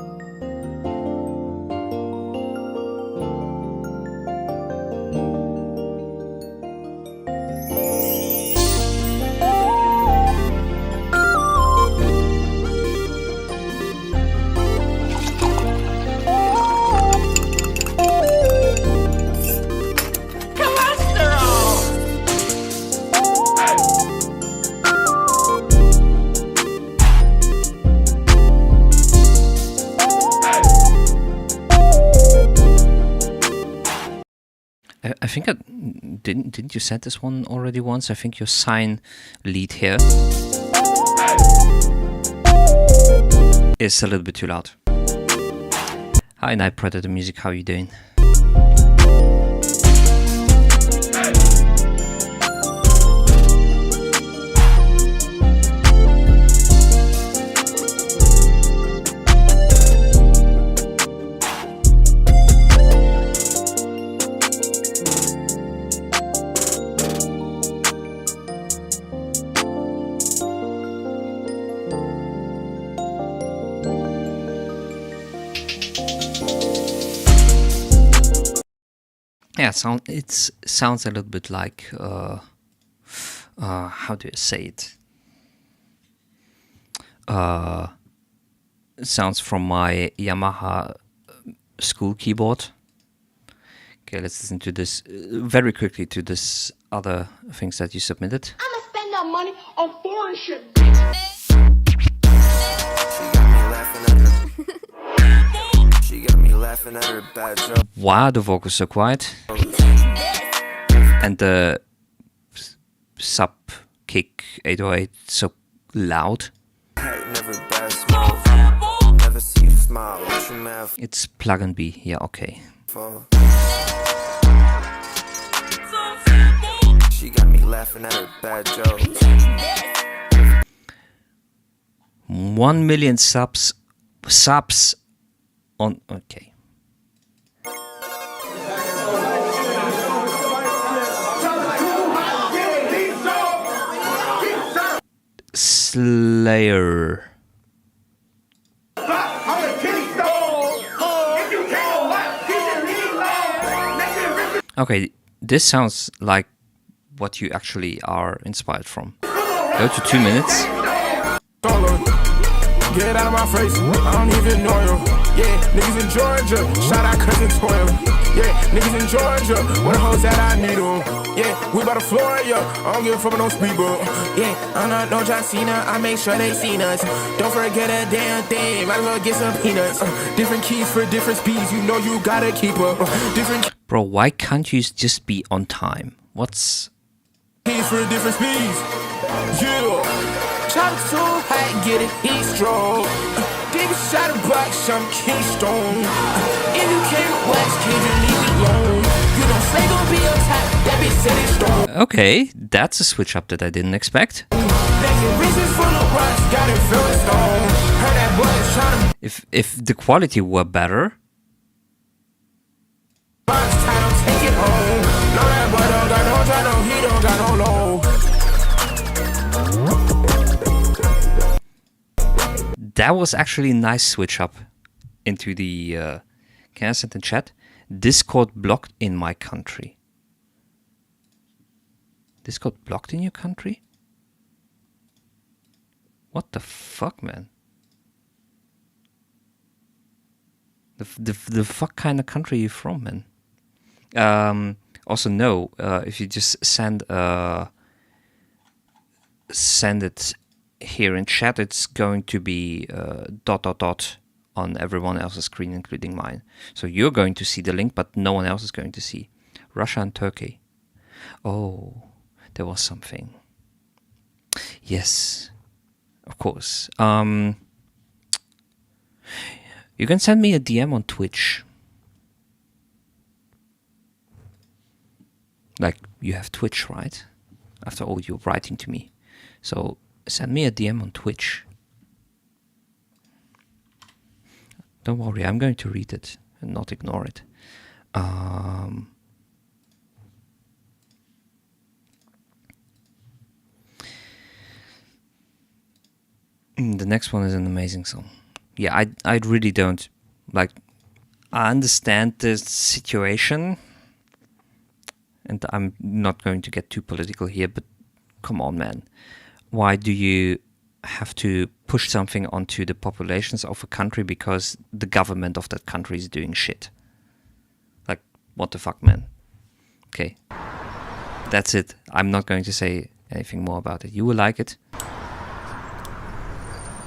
I think I didn't you set this one already once? I think your sign lead here is a little bit too loud. Hi Night Predator Music, how are you doing? Yeah, it sounds a little bit like how do I say it? It sounds from my Yamaha school keyboard. Okay, let's listen to this very quickly to this other things that you submitted. I'ma spend that money on foreign shit. She got me laughing at her bad joke. Wow, the vocals so quiet. And the sub kick 808 so loud. Never bad smoke. Never see you smile. Watch your mouth. It's plug and B. Yeah, okay. She got me laughing at her bad jokes. 1 million subs on. Okay. Slayer. Okay, this sounds like what you actually are inspired from. Go to 2 minutes. Get out of my face, I don't even know you. Yeah, niggas in Georgia, shout out cousin Toil. Yeah, niggas in Georgia, where the hoes at, I need them. Yeah, we bout to floor ya, I don't give a fuck about no speed bump. Yeah, I'm not no John Cena, I make sure they seen us. Don't forget a damn thing, might as well get some peanuts. Different keys for different speeds, you know you gotta keep up. Different Bro, why can't you just be on time? What's... keys for different speeds. Yeah. Chop so high, get it heat stroke. Dig a shot of black, some keystone. If you can't wax, kid, you leave it alone. You don't say gon' be on top, that bitch said it's strong. Okay, that's a switch up that I didn't expect. If the quality were better... That was actually a nice switch up into the... can I send in chat? Discord blocked in my country. Discord blocked in your country? What the fuck, man? The fuck kind of country are you from, man? Also, no. If you just send it here in chat, it's going to be ... on everyone else's screen, including mine. So you're going to see the link, but no one else is going to see. Russia and Turkey. Oh, there was something. Yes, of course. You can send me a DM on Twitch. Like, you have Twitch, right? After all, you're writing to me. So send me a DM on Twitch. Don't worry, I'm going to read it and not ignore it. The next one is an amazing song. Yeah, I really don't like. I understand the situation, and I'm not going to get too political here, but come on, man. Why do you have to push something onto the populations of a country because the government of that country is doing shit? Like, what the fuck, man? Okay. That's it. I'm not going to say anything more about it. You will like it.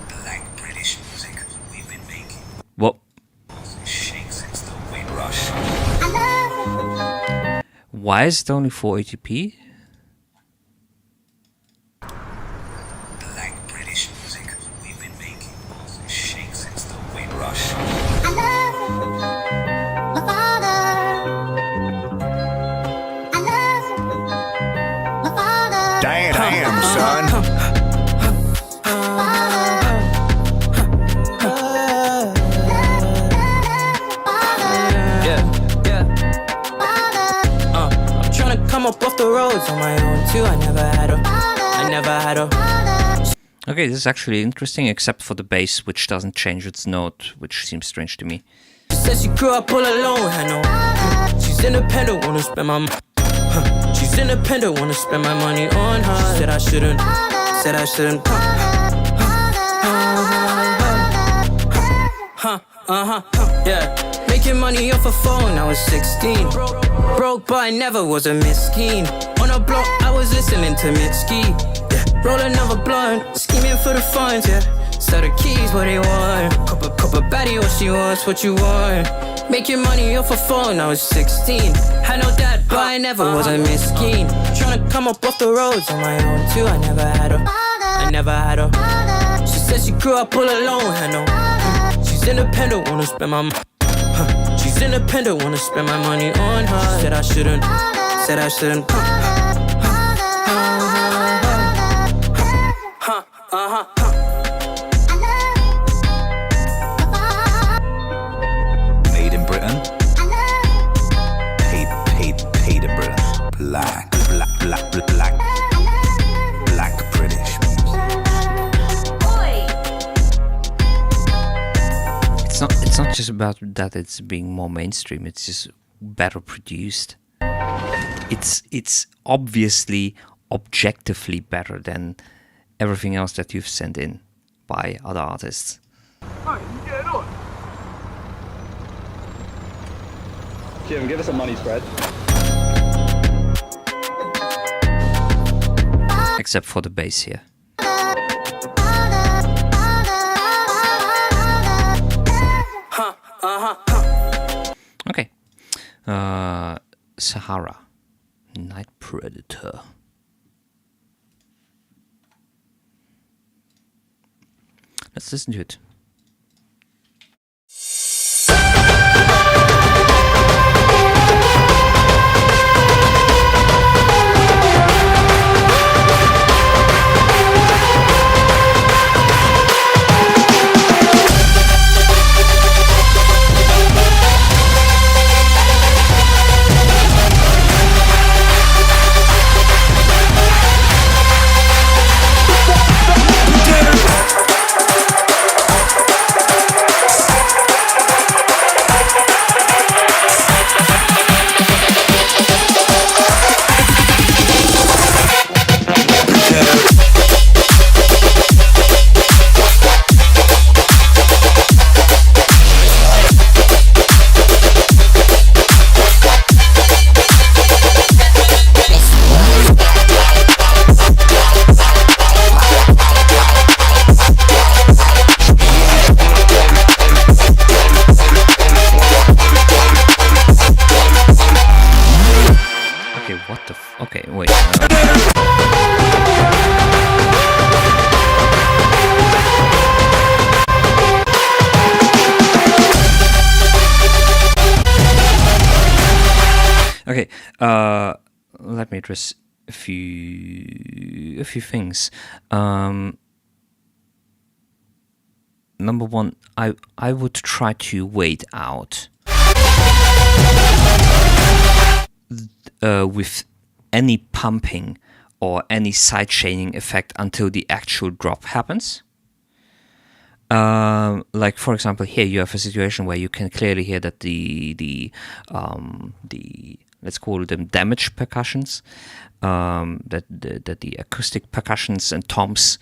Black British music we've been making. What? Shakes since the Windrush. Why is it only 480p? Black British music we've been making. Shakes since the Windrush. Damn, son. I'm tryna come up off the roads on my own too. I never had a. Okay, this is actually interesting, except for the bass, which doesn't change its note, which seems strange to me. She said she grew up all alone. I know. She's independent, wanna spend my. She's independent, wanna spend my money on her. Said I shouldn't. Yeah. Making money off a phone, I was 16. Broke, but I never was a miskin. On a block, I was listening to Mitski. Yeah. Roll another blunt, scheming for the funds, yeah. Sell the keys, what they want. Cup of baddie, what she wants, what you want. Making money off a phone, I was 16. Had no dad, but I never was a miskin. Tryna come up off the roads on my own too. I never had her. She said she grew up all alone. I know. She's independent, wanna spend my. She's independent, wanna spend my money on her. Said I shouldn't. Made in Britain. Paid in Britain. Black British music. It's not just about that it's being more mainstream, it's just better produced. It's obviously objectively better than everything else that you've sent in by other artists. Jim, give us a money spread. Except for the bass here. Okay. Sahara. Night Predator. Let's listen to it. Okay, let me address a few things. Number one, I would try to wait out with any pumping or any side chaining effect until the actual drop happens. Like for example, here you have a situation where you can clearly hear that the let's call them damage percussions, that the acoustic percussions and toms,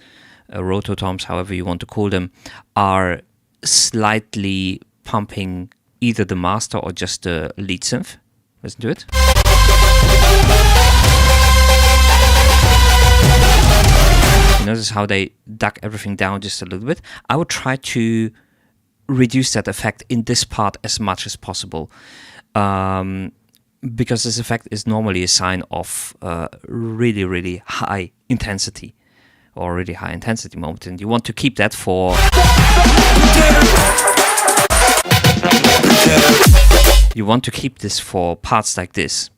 rototoms, however you want to call them, are slightly pumping either the master or just the lead synth. Listen to it. You notice how they duck everything down just a little bit. I would try to reduce that effect in this part as much as possible, because this effect is normally a sign of really, really high intensity or really high intensity moment, and you want to keep that for this for parts like this.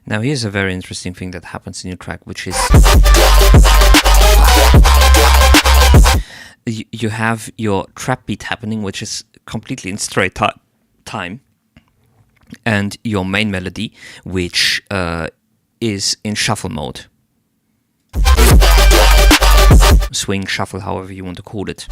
Now here's a very interesting thing that happens in your track, which is you have your trap beat happening, which is completely in straight time, and your main melody, which is in shuffle mode. Swing, shuffle, however you want to call it.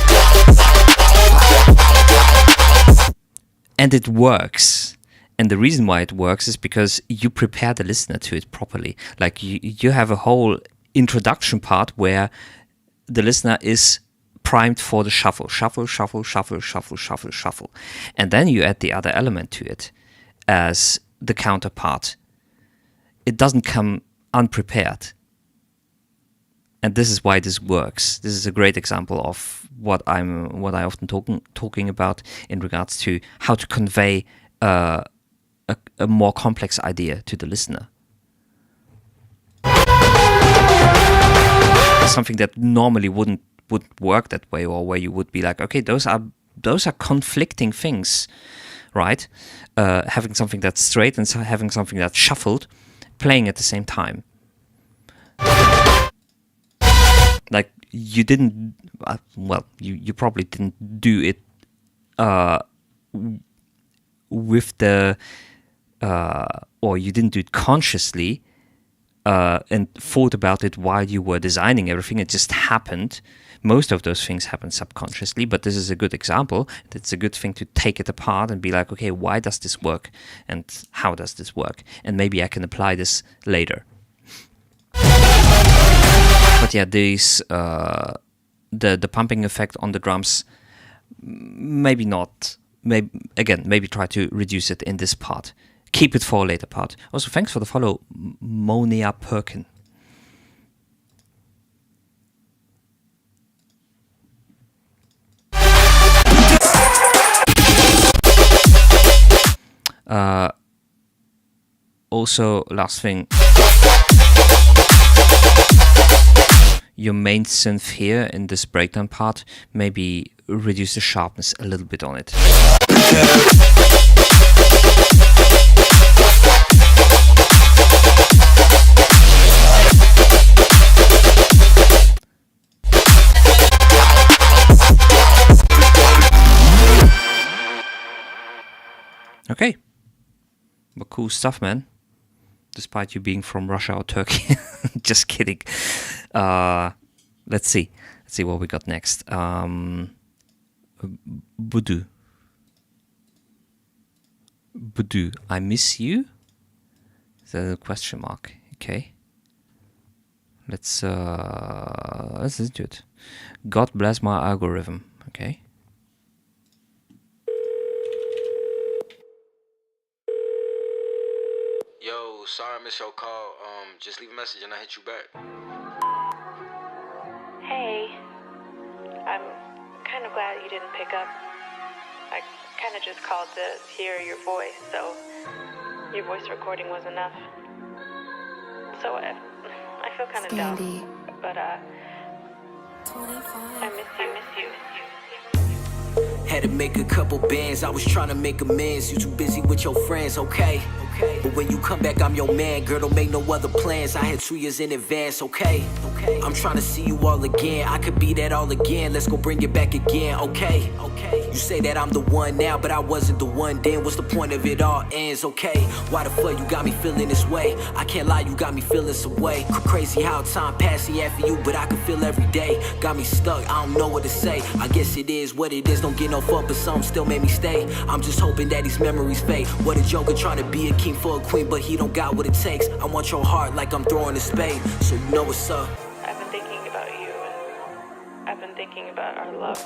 And it works. And the reason why it works is because you prepare the listener to it properly. Like you have a whole introduction part where the listener is primed for the shuffle. Shuffle, shuffle, shuffle, shuffle, shuffle, shuffle. And then you add the other element to it as the counterpart. It doesn't come unprepared. And this is why this works. This is a great example of what I often talking about in regards to how to convey a more complex idea to the listener. Something that normally wouldn't work that way, or where you would be like, okay, those are conflicting things, right? Having something that's straight and having something that's shuffled, playing at the same time. Like you didn't, you probably didn't do it with the, or you didn't do it consciously and thought about it while you were designing everything. It just happened. Most of those things happen subconsciously, but this is a good example. It's a good thing to take it apart and be like, okay, why does this work? And how does this work? And maybe I can apply this later. But yeah, these the pumping effect on the drums, maybe not. Maybe try to reduce it in this part. Keep it for a later part. Also, thanks for the follow, Monia Perkin. Also, last thing, your main synth here in this breakdown part, maybe reduce the sharpness a little bit on it. Okay, but cool stuff, man. Despite you being from Russia or Turkey. Just kidding. Let's see what we got next. Budu, I miss you? Is that a question mark? Okay. Let's listen to it. God bless my algorithm. Okay. Yo, sorry I missed your call. Just leave a message and I'll hit you back. Hey, I'm kind of glad you didn't pick up. I kind of just called to hear your voice, so your voice recording was enough. So I feel kind of down, but I miss you. Had to make a couple bands, I was trying to make amends. You too busy with your friends, okay? But when you come back, I'm your man. Girl, don't make no other plans. I had 2 years in advance, okay? I'm trying to see you all again. I could be that all again. Let's go bring it back again, okay? You say that I'm the one now, but I wasn't the one then. What's the point of it all ends, okay? Why the fuck you got me feeling this way? I can't lie, you got me feeling some way. Crazy how time passing after you, but I can feel every day. Got me stuck, I don't know what to say. I guess it is what it is, don't get no fuck, but some still made me stay. I'm just hoping that these memories fade. What a joker trying to be a king for a queen, but he don't got what it takes. I want your heart like I'm throwing a spade, so you know what's up. I've been thinking about you, and I've been thinking about our love,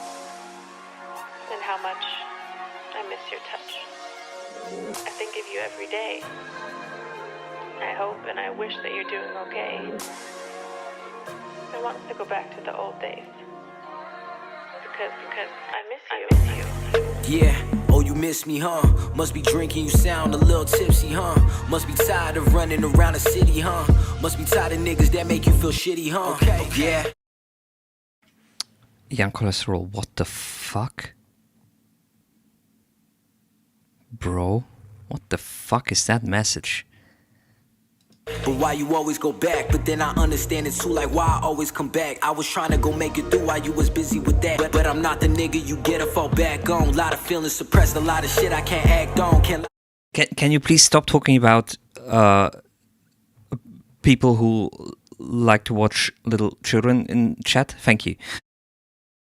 and how much I miss your touch. I think of you every day. I hope and I wish that you're doing okay. I want to go back to the old days. Because I miss you. Yeah, oh you miss me, huh? Must be drinking, you sound a little tipsy, huh? Must be tired of running around the city, huh? Must be tired of niggas that make you feel shitty, huh? Okay, yeah. Young Cholesterol, what the fuck? Bro, what the fuck is that message? But why you always go back? But then I understand it too, like why I always come back. I was trying to go make it through while you was busy with that. But I'm not the nigga you get to fall back on. A lot of feelings suppressed, a lot of shit I can't act on. Can you please stop talking about people who like to watch little children in chat? Thank you.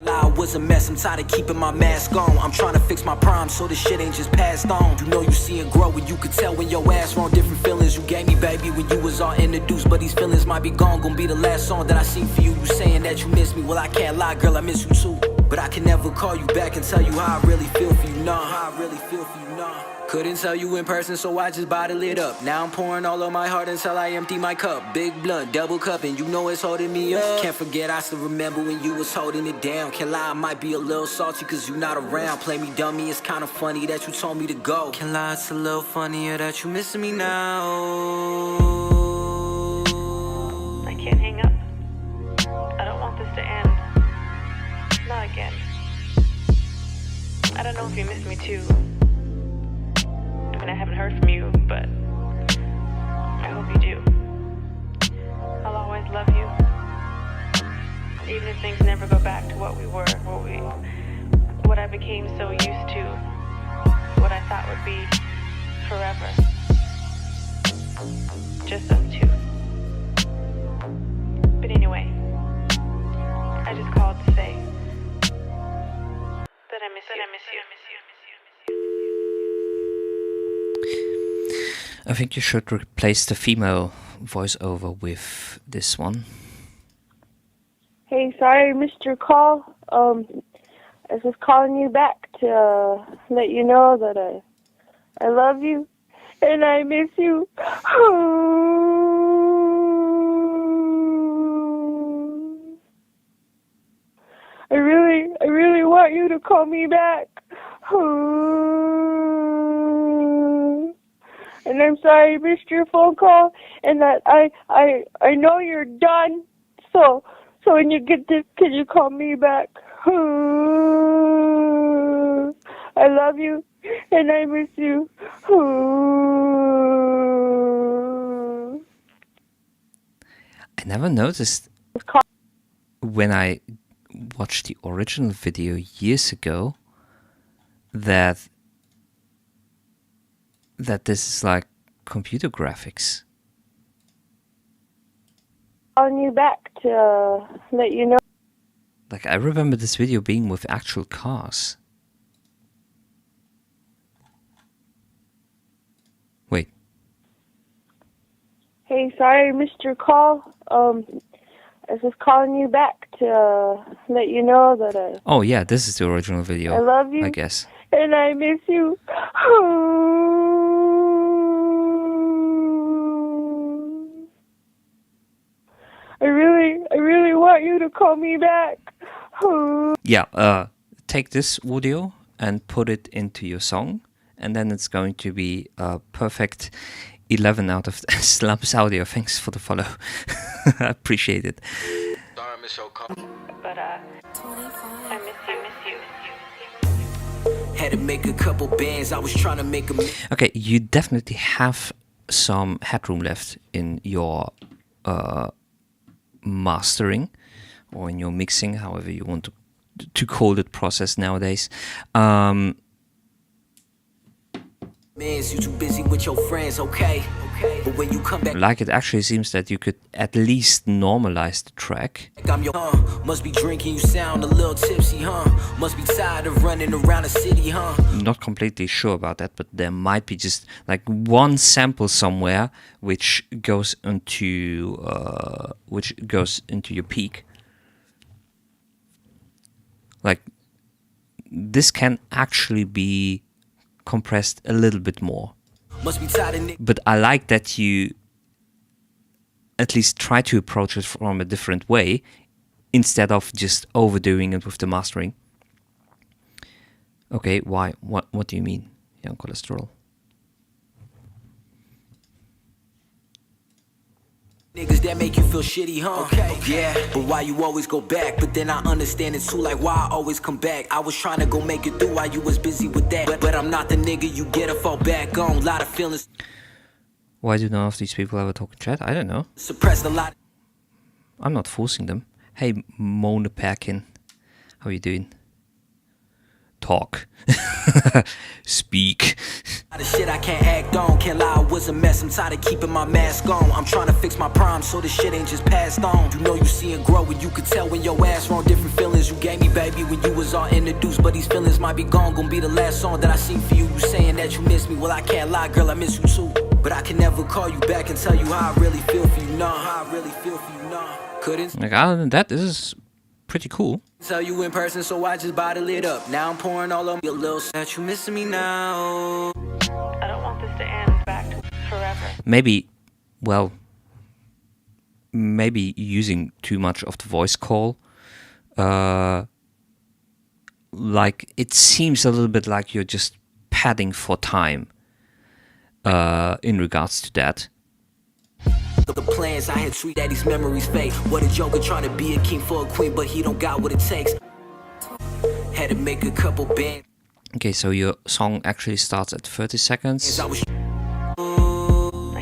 I was a mess, I'm tired of keeping my mask on. I'm trying to fix my prime so this shit ain't just passed on. You know you see it grow and you could tell when your ass wrong. Different feelings you gave me, baby, when you was all introduced. But these feelings might be gone, gonna be the last song that I sing for you. You saying that you miss me, well I can't lie, girl, I miss you too. But I can never call you back and tell you how I really feel for you, nah. How I really feel for you, nah. Couldn't tell you in person, so I just bottled it up. Now I'm pouring all of my heart until I empty my cup. Big blunt, double cup, and you know it's holding me up. Can't forget, I still remember when you was holding it down. Can't lie, I might be a little salty cause you not around. Play me dummy, it's kinda funny that you told me to go. Can't lie, it's a little funnier that you missing me now. I can't hang up. I don't want this to end. Not again. I don't know if you miss me too. I mean, I haven't heard from you, but I hope you do. I'll always love you. Even if things never go back to what we were, what I became so used to, what I thought would be forever. Just us two. But anyway, I just called to say that I miss you. I think you should replace the female voiceover with this one. Hey, sorry I missed your call. I was just calling you back to let you know that I love you and I miss you. I really want you to call me back. And I'm sorry I missed your phone call, and that I know you're done. So when you get this, can you call me back? I love you, and I miss you. I never noticed when I watched the original video years ago that this is like computer graphics. Calling you back to let you know. Like, I remember this video being with actual cars. Wait. Hey, sorry I missed your call. I was just calling you back to let you know that Oh yeah, this is the original video. I love you, I guess. and I miss you. I really want you to call me back. Yeah, take this audio and put it into your song and then it's going to be a perfect 11 out of Slums Audio. Thanks for the follow. I appreciate it. Sorry, I missed your call. But I miss you. Had to make a couple bands. I was trying to make a. Okay, you definitely have some headroom left in your mastering or in your mixing, however you want to call it process nowadays. Mans, you too busy with your friends, okay? But when you come back, Like, it actually seems that you could at least normalize the track. I'm your must be drinking, you sound a little tipsy, huh? Must be tired of running around the city, huh? Not completely sure about that, but there might be just like one sample somewhere which goes into your peak. Like, this can actually be compressed a little bit more. Must be tired of But I like that you at least try to approach it from a different way instead of just overdoing it with the mastering. Okay, why? What do you mean, young cholesterol? niggas that make you feel shitty, huh? Okay. Yeah, but why you always go back? But then I understand it too, like why I always come back. I was trying to go make it through while you was busy with that. But I'm not the nigga you get to fall back on. Lot of feelings. Why do none of these people ever talk in chat? I don't know. Suppressed a lot. I'm not forcing them. Hey, Mona Perkin. How you doing? Talk. Speak. The shit I can't act on, can't lie, I was a mess. I'm tired of keeping my mask on. I'm trying to fix my prime so this shit ain't just passed on. You know you see it grow and you could tell when your ass wrong. Different feelings you gave me, baby, when you was all introduced. But these feelings might be gone, gonna be the last song that I sing for you. You saying that you miss me, well I can't lie, girl, I miss you too. But I can never call you back and tell you how I really feel for you, nah. How I really feel for you, nah. Couldn't. Like, other than that, this is pretty cool. Tell you in person, so I just bottle it up. Now I'm pouring all over your little that you missing me now. I don't want this to end back forever. Maybe using too much of the voice call. Like, it seems a little bit like you're just padding for time in regards to that. The plans I had, sweet daddy's memories fade. What a joker trying to be a king for a queen, but he don't got what it takes. Had to make a couple bands. Okay, so your song actually starts at 30 seconds. I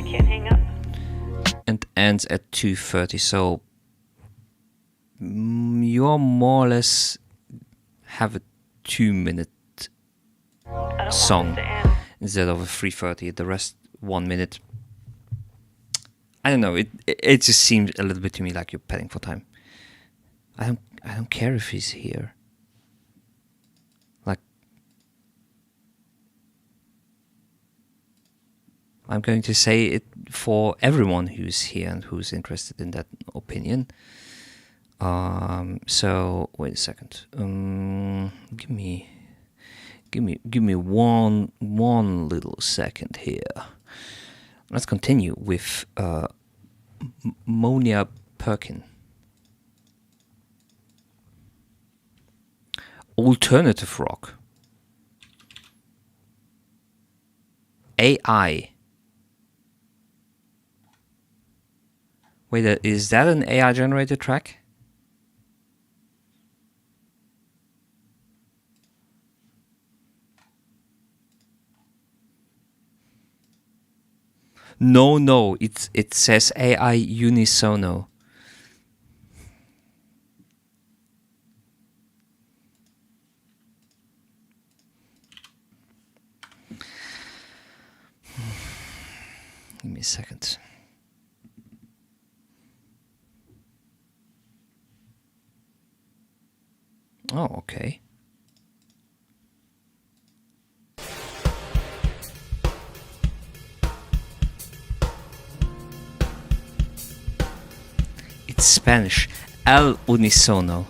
can't hang up. And ends at 2:30, so you're more or less have a 2-minute song instead of a 3:30. The rest 1 minute. I don't know. It just seems a little bit to me like you're padding for time. I don't care if he's here. Like, I'm going to say it for everyone who's here and who's interested in that opinion. So wait a second. Give me one little second here. Let's continue with Monia Perkin. Alternative rock. AI. Wait, is that an AI generated track? No, it says AI unisono. Give me a second. Oh, okay. It's Spanish. Al unisono.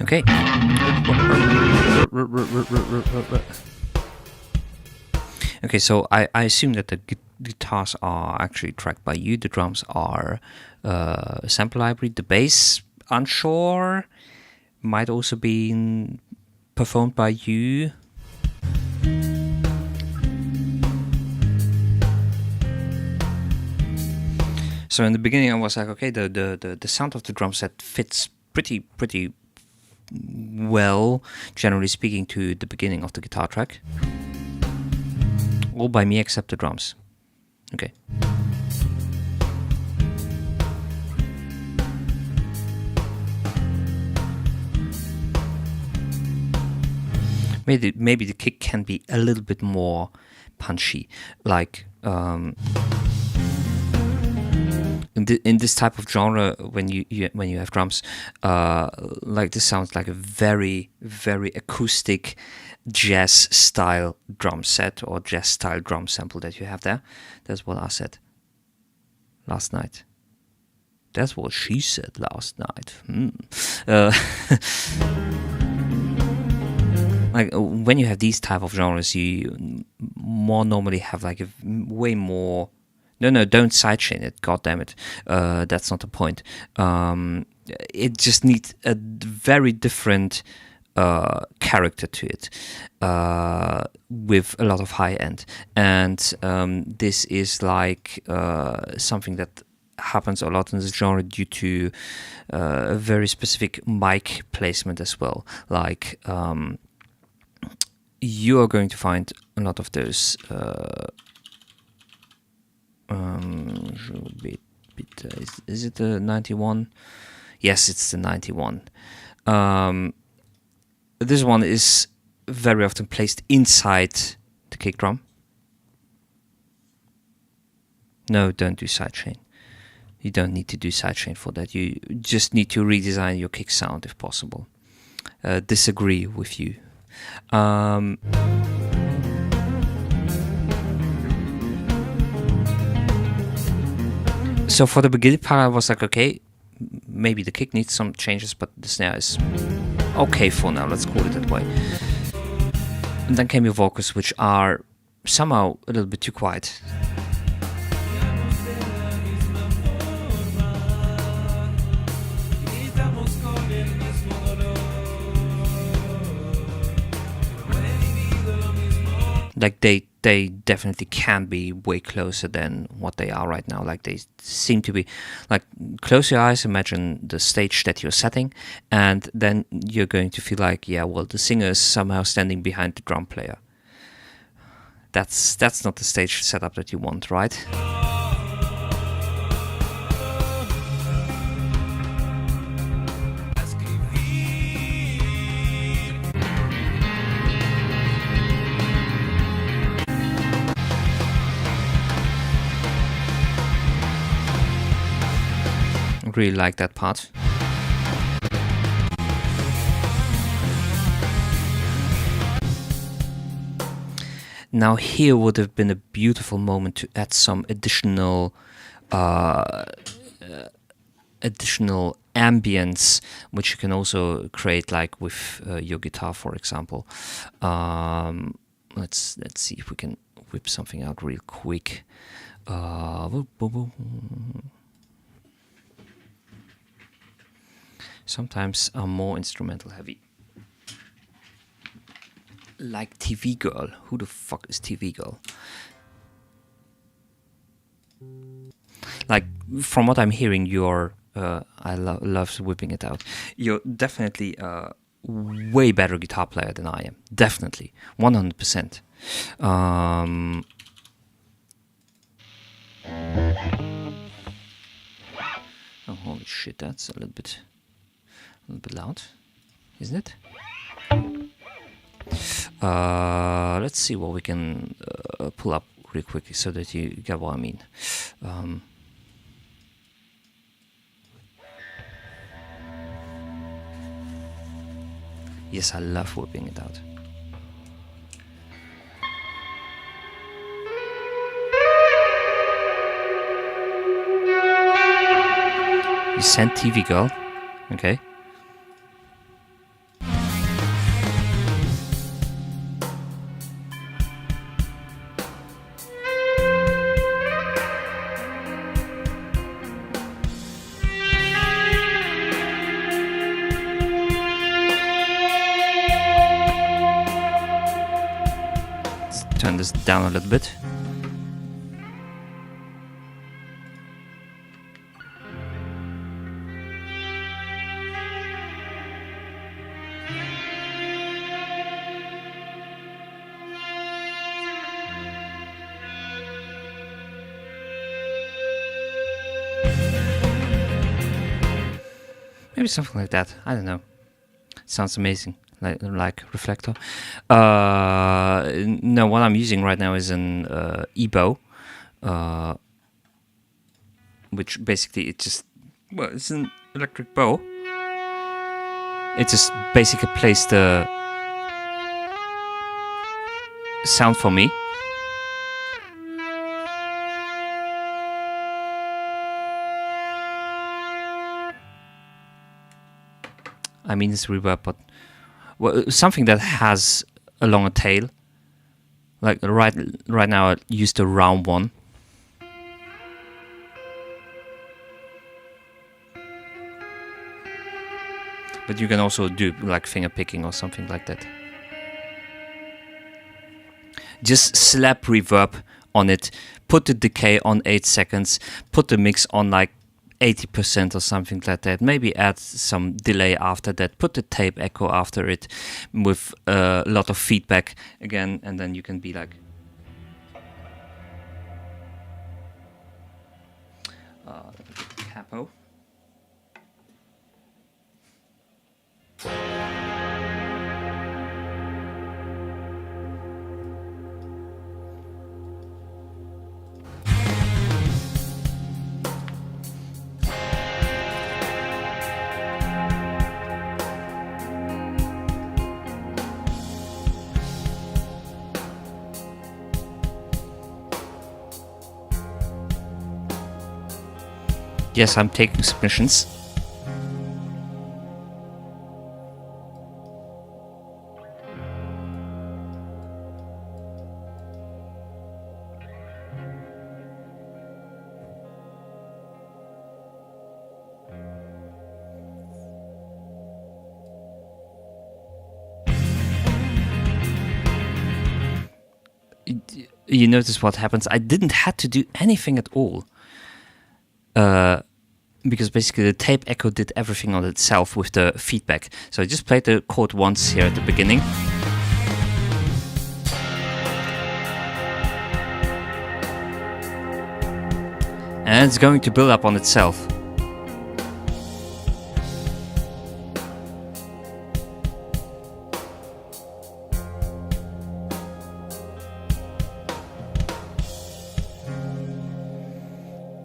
Okay. Okay, so I assume that the guitars are actually tracked by you, the drums are a sample library, the bass, unsure, might also be performed by you. So in the beginning I was like, okay, the sound of the drum set fits pretty well, generally speaking, to the beginning of the guitar track. All by me except the drums. Okay. Maybe the kick can be a little bit more punchy, like in this type of genre, when you have drums, like this sounds like a very acoustic jazz style drum set or jazz style drum sample that you have there. That's what I said last night. That's what she said last night. Like when you have these type of genres, you more normally have like a way more. No, don't sidechain it. God damn it, that's not the point. It just needs a very different character to it, with a lot of high end, and this is like something that happens a lot in this genre due to a very specific mic placement as well. Like you are going to find a lot of those. Is it the 91? Yes, it's the 91. This one is very often placed inside the kick drum. No, don't do sidechain. You don't need to do sidechain for that. You just need to redesign your kick sound if possible. Disagree with you. So for the beginning part, I was like, okay, maybe the kick needs some changes, but the snare is okay for now. Let's call it that way. And then came your vocals, which are somehow a little bit too quiet. Like they definitely can be way closer than what they are right now. Like they seem to be, like, close your eyes, imagine the stage that you're setting, and then you're going to feel like, yeah, well, the singer is somehow standing behind the drum player. That's not the stage setup that you want, right? Really like that part. Now here would have been a beautiful moment to add some additional ambience, which you can also create, like with your guitar, for example. Let's see if we can whip something out real quick. Sometimes I'm more instrumental heavy. Like TV Girl. Who the fuck is TV Girl? Like, from what I'm hearing, you're... I love whipping it out. You're definitely a way better guitar player than I am. Definitely. 100%. Oh, holy shit, that's a little bit loud, isn't it? Let's see what we can pull up real quickly so that you get what I mean. Yes, I love whipping it out. You sent TV Girl, okay? turn this down a little bit. Maybe something like that. I don't know. Sounds amazing. Like Reflector. No, what I'm using right now is an E-bow, which basically it's an electric bow. It just basically plays the sound for me. I mean, it's reverb, but something that has a longer tail. Like right now, I used a round one. But you can also do like finger picking or something like that. Just slap reverb on it, put the decay on 8 seconds, put the mix on like 80% or something like that. Maybe add some delay after that. Put the tape echo after it with a lot of feedback again, and then you can be like capo. Yes, I'm taking submissions. You notice what happens? I didn't have to do anything at all. Because basically the tape echo did everything on itself with the feedback. So I just played the chord once here at the beginning. And it's going to build up on itself.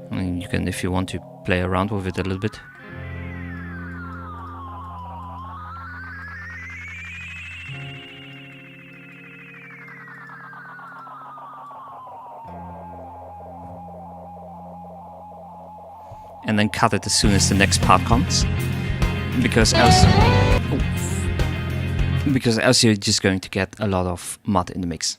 And you can, if you want to, play around with it a little bit. And then cut it as soon as the next part comes. Because else you're just going to get a lot of mud in the mix.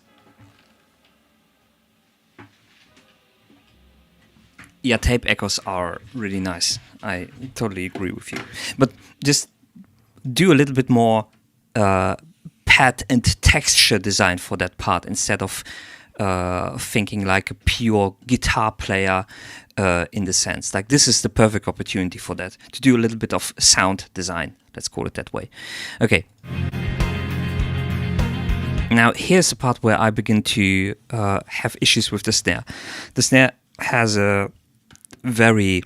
Yeah, tape echoes are really nice. I totally agree with you. But just do a little bit more pad and texture design for that part instead of thinking like a pure guitar player in the sense. Like this is the perfect opportunity for that. To do a little bit of sound design. Let's call it that way. Okay. Now here's the part where I begin to have issues with the snare. The snare has a very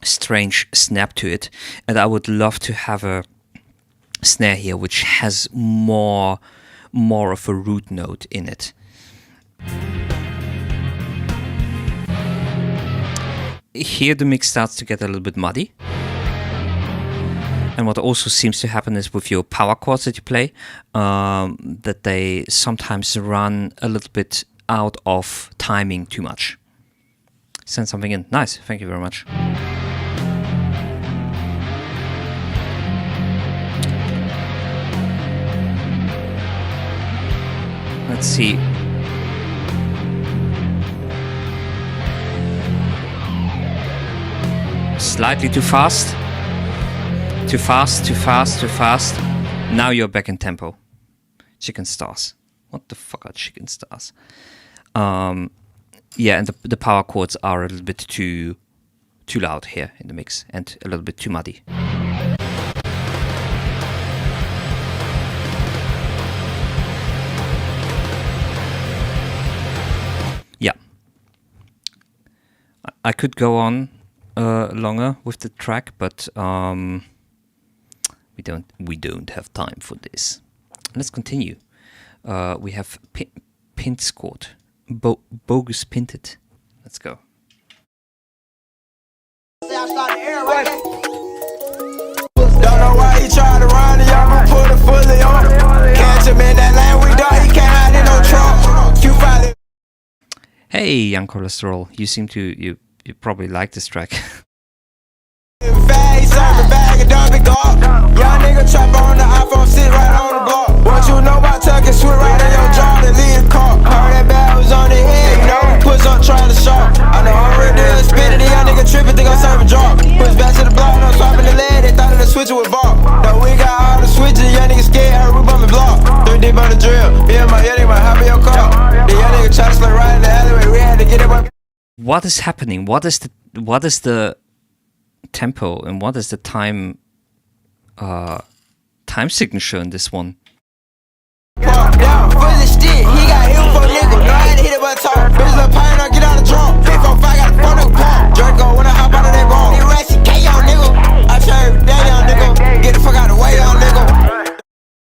strange snap to it, and I would love to have a snare here which has more of a root note in it. Here the mix starts to get a little bit muddy, and what also seems to happen is with your power chords that you play, that they sometimes run a little bit out of timing too much. Send something in. Nice, thank you very much. Let's see. Slightly too fast. Too fast, too fast, too fast. Now you're back in tempo. Chicken stars. What the fuck are chicken stars? Yeah, and the power chords are a little bit too loud here in the mix and a little bit too muddy. Yeah, I could go on longer with the track, but we don't have time for this. Let's continue. We have Pint Scored, Bogus Pinted. Let's go. Don't know why he tried to run it, I'ma put it fully on. Catch him in that lane, we done, he can't hide in no trunk. You probably. Hey, Young Cholesterol, you seem to you probably like this track. Young nigga trap on the iPhone, sit right on the block. What you know about tucking, switch right in your jaw and leave the car. Heard that bad was on the head, you know, push up trying to shop. I know I'm real deal, spinning, the young nigga tripping, think I'm serving drop. Push back to the block, no swapping the lead, they thought of the switcher with bar. Now we got all the switches, young nigga scared, heard we bumping block. 3 deep on the drill, yeah, my young nigga might hop in your car. The young nigga try to slip right in the alleyway, we had to get it one. What is happening? What is the tempo and what is the time signature in this one? Down, full of stick, he got hit for nigga. No, I had to hit it but talk. Bitch, little pine, I'll get out of drunk. 345, got a phone nigga pump. Draco, when I hop out of that ball. He rats, he K on nigga. I try every day on nigga. Get the fuck out of the way on nigga.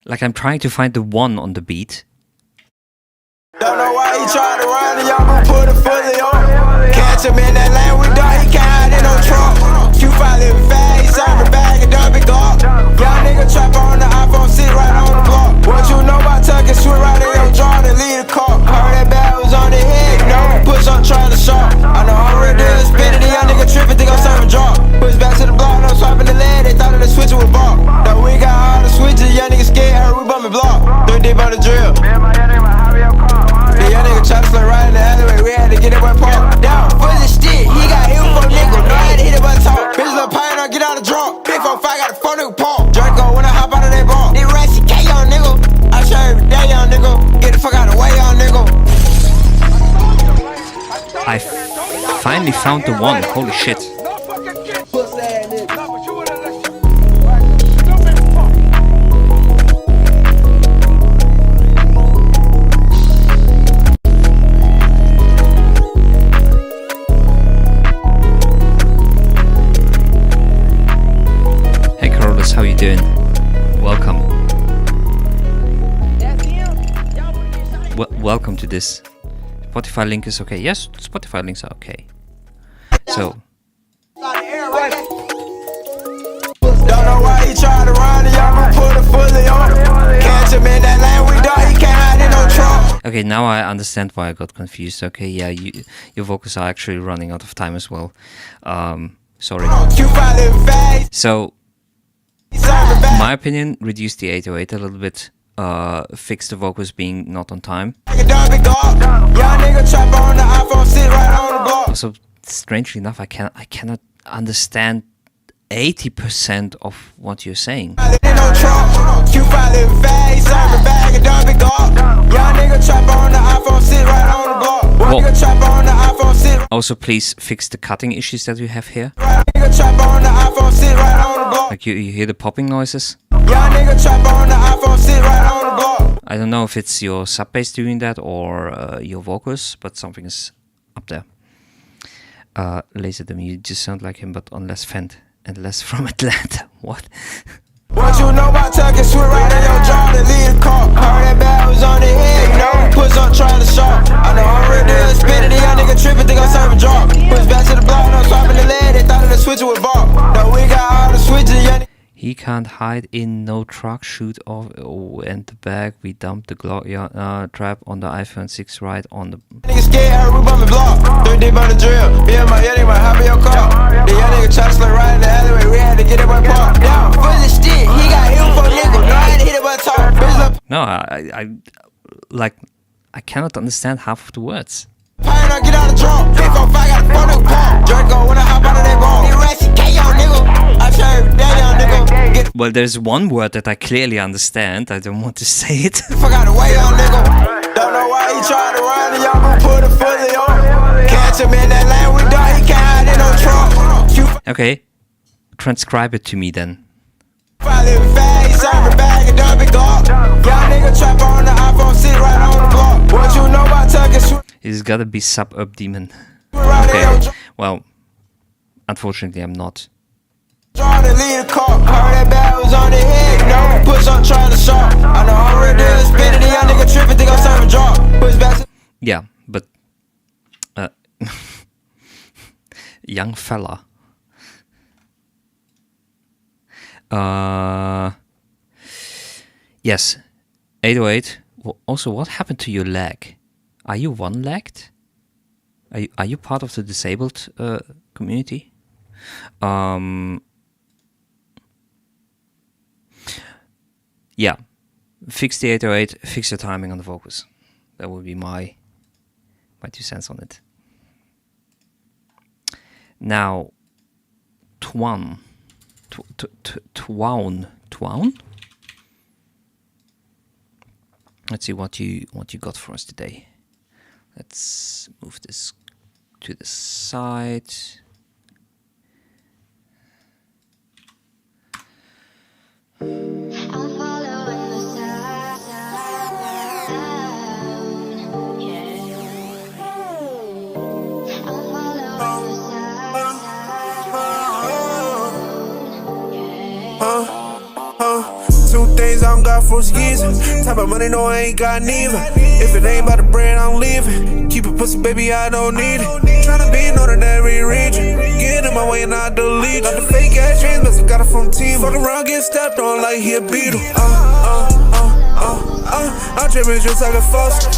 Like I'm trying to find the one on the beat. Don't know why he tried to run it, y'all gon' put it fully on. Catch him in that lane, we done, he can't hide in no trunk. Q5 living fast, he serving bag and dumping Glock. Young nigga trap on the iPhone, sit right on the block. What you know about tucking, switch right in your jaw and leave the car. Heard that bad was on the head, you know, push up trying to shop. I know I'm real deal, spinning, the young nigga tripping, think I'm serving drop. Push back to the block, no swapping the lead, they thought of the switcher with bar. Now we got all the switches, young nigga scared, heard we bumping block. 3 deep on the drill. The young nigga try to slip right in the alleyway, we had to get it one park. Down, full of stick, he got hit for nigga. No, I had to hit it but talk. Bitch, little pine, I'll get out of drunk. 345, got a phone nigga pump. Draco, when I hop out of that ball. They rats, he K on nigga. I try every day on nigga. Get the fuck out of the way on nigga. I finally found the one. Holy shit. How you doing? Welcome. Welcome to this. Spotify link is okay. Yes, Spotify links are okay. So. Don't know why he tried to run it, y'all gon' put it fully on. Catch him in that lane, we done, he can't hide in no trunk. Okay, now I understand why I got confused. Okay, yeah, your vocals are actually running out of time as well. Sorry. So. My opinion, reduce the 808 a little bit, fix the vocals being not on time. Also, strangely enough, I cannot understand 80% of what you're saying. Well, also, please fix the cutting issues that you have here. Like you hear the popping noises. I don't know if it's your sub bass doing that or your vocals, but something is up there. Laserdom, you just sound like him, but on less fent and less from Atlanta. What? What you know about tucking, switch right in your jaw and leave the car. Heard that bad was on the head, you know, push up trying to shop. I know I'm real deal, spinning, the young nigga tripping, think I'm serving drop. Push back to the block, no swapping the lead, they thought of the switcher with bar. Now we got all the switches, young nigga. He can't hide in no truck, shoot off, and the bag. We dumped the trap on the iPhone 6 right on the. Nigga scared, heard we bumping block. 3 deep on the drill. Me and my young nigga might hop in your car. The young nigga try to slip right in the alleyway, we had to get it one park. Down, full of stick, he got hit for nigga. No, I had to hit it but talk. No, I cannot understand half of the words. Pine, I'll get out of drunk. 345, got a phone nigga pump. Draco, when I hop out of that ball. He rats, he K on nigga. I try every day on nigga. Well, there's one word that I clearly understand. I don't want to say it. Fuck out the way, young nigga. Don't know why he tried to run and y'all gon' put a fully on. Catch him in that lane with dog, he can't hide in no trunk. Okay, transcribe it to me then. Probably fast, he serving bag and dub it Glock. Young nigga trap on the iPhone, sit right on the block. What you know about tucking? He's gotta be sub-up demon. Okay, well, unfortunately I'm not. Trying to lead a car, heard that bad was on the head. No, push up trying to sharp. I know I'm ready to spin it, the young nigga tripping, think I'm serving drop. Push back to Yeah, but young fella. Yes, 808. Well, also, what happened to your leg? Are you one-legged? Are you part of the disabled community? Yeah, fix the 808, fix your timing on the vocals. That would be my 2 cents on it. Now, Twan. Let's see what you got for us today. Let's move this to the side. Two things I don't got for skis. Type of money, no, I ain't got neither. If it ain't about the brand, I'm leaving. Keep it pussy, baby, I don't need it. Tryna be in ordinary region. Get in my way and I delete. Got the fake ass dreams, but I got it from team. Fuck around, get stepped on like he a beetle. I'm tripping just like a faucet.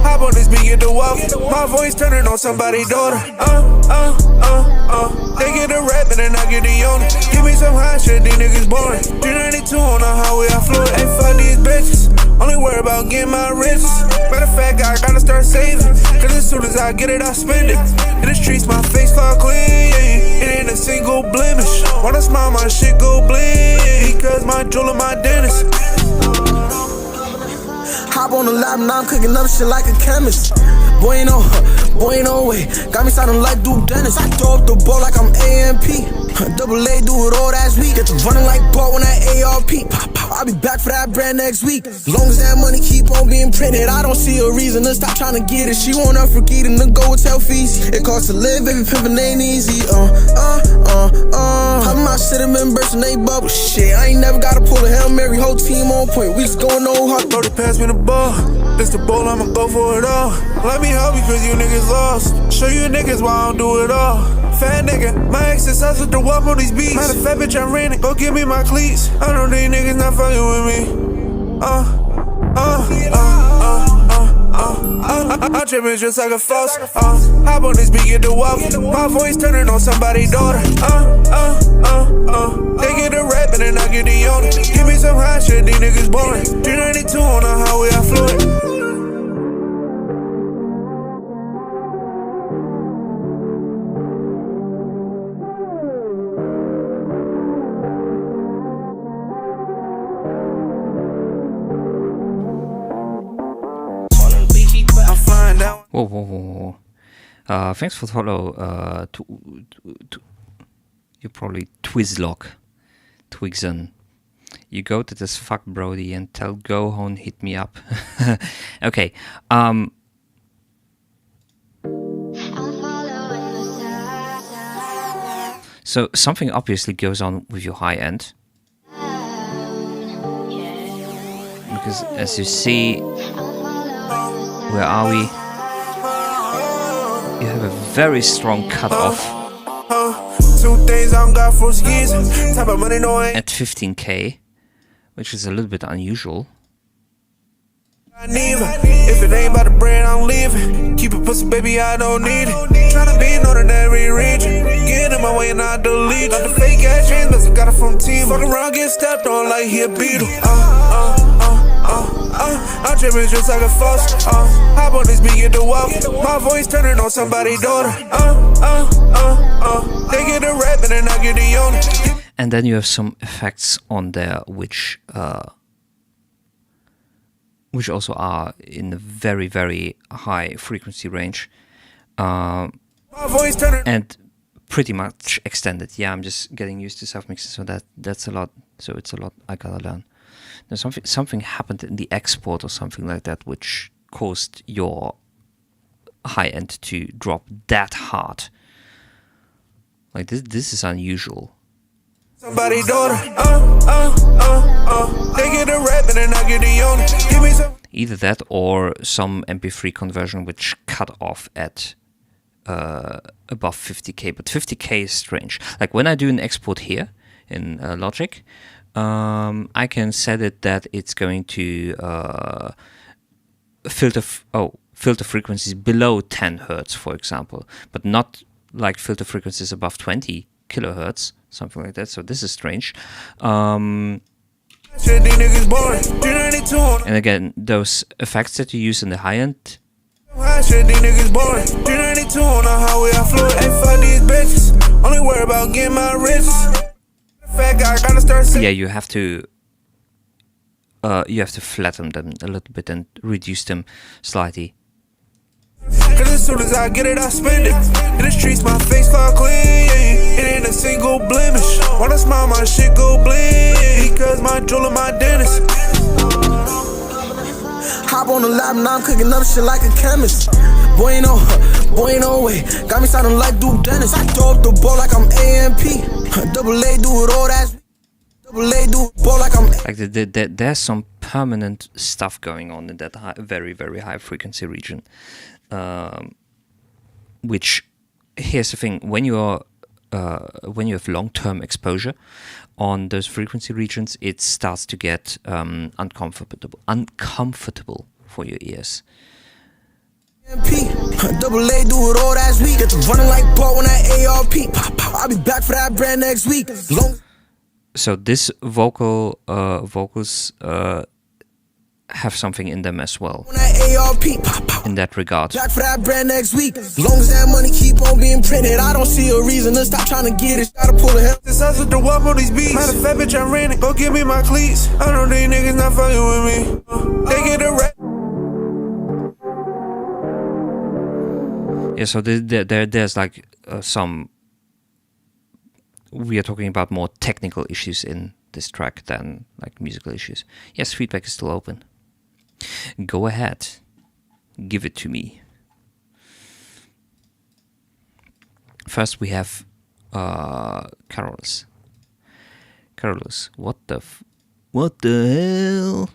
Hop on this beat, get the walk. My voice turning on somebody's daughter. They get the rap and then I get the owner. Give me some hot shit, these niggas boring. 392 on the highway, I float. Ain't fuck these bitches. Only worry about getting my riches. Matter of fact, I gotta start saving. Cause as soon as I get it, I spend it. In the streets, my face fall clean. It ain't a single blemish. When I smile, my shit go bling. Because my jeweler, my dentist. Hop on the lap, now I'm cooking up shit like a chemist. Bueno way, got me sounding like Duke Dennis. I throw up the ball like I'm AMP. Double A, do it all last week. Get to running like ball when that ARP. I'll be back for that brand next week. Long as that money keep on being printed, I don't see a reason to stop trying to get it. She want her forgetting to go with selfies. It costs to live, baby, pimpin' ain't easy. Poppin' my cinnamon burst and they bubble. Shit, I ain't never gotta pull a Hail Mary, whole team on point. We just going no hard. Brody, pass me the ball. This the ball, I'ma go for it all. Let me help you cause you niggas lost. Show you niggas why I don't do it all. Fat nigga, my exercise with the walk on these beats. Matter of fact, bitch, I ran it. Go give me my cleats. I know these niggas not fucking with me. I'm tripping just like a faucet. Hop on this beat, get the walk. My voice turning on somebody's daughter. They get the rap and then I get the owner. Give me some hot shit, these niggas boring. 392 on the highway, I float. Whoa. Thanks for the follow. You're probably Twizlock. Twigson. You goated as fuck, Brody, and tell Gohon hit me up. Okay. So something obviously goes on with your high end. Because as you see, where are we? You have a very strong cutoff at 15k, which is a little bit unusual. If it ain't about the brand, I'm leaving. Keep it pussy, baby, I don't need it. Tryna be in ordinary region. Get in my way and I delete. Got the fake ass dreams, but I got it from team. Fuck around, get stepped on like he a beetle. I'm tripping just like a faucet. Hop on this beat, get the walk. My voice turning on somebody's daughter. They get the rap and then I get the owner. and then you have some effects on there which also are in a very, very high frequency range, and pretty much extended. Yeah, I'm just getting used to self-mixing, so that's a lot. So it's a lot I gotta learn. Now something happened in the export or something like that, which caused your high end to drop that hard. Like this is unusual. Somebody daughter, they get a rap and then I get the owner. Give me some. Either that or some MP3 conversion which cut off at above 50k, but 50k is strange. Like when I do an export here in Logic, I can set it that it's going to filter frequencies below 10 hertz, for example, but not like filter frequencies above 20 kilohertz, something like that. So this is strange. And again, those effects that you use in the high end. Yeah, you have to flatten them a little bit and reduce them slightly. Cause as soon as I get it, I spend it. In the streets, my face fall clean. It ain't a single blemish. When I smile, my shit go bling. Because my jeweler, my dentist. Hop on the lab, now I'm cooking up shit like a chemist. Boy, ain't no way. Got me sounding like Duke Dennis. I throw up the ball like I'm AMP. Double A, do it all, that's double A, do it ball like I'm. Like there's some permanent stuff going on in that very, very high frequency region. Which, here's the thing: when you have long-term exposure on those frequency regions, it starts to get uncomfortable for your ears. Double A, do it all, that's weak. Get to running like ball when that ARP. I'll be back for that brand next week. So this vocals have something in them as well. In that regard. Back for that brand next week. Long as that money keep on being printed, I don't see a reason to stop trying to get it. Gotta pull the hell. This us with the walk on these beats. Matter of fact, bitch, I ran it. Go give me my cleats. I know these niggas not fucking with me. They get a rap. Yeah, so there's like some. We are talking about more technical issues in this track than like musical issues. Yes, feedback is still open. Go ahead. Give it to me. First we have Carolus. Carolus, what the hell?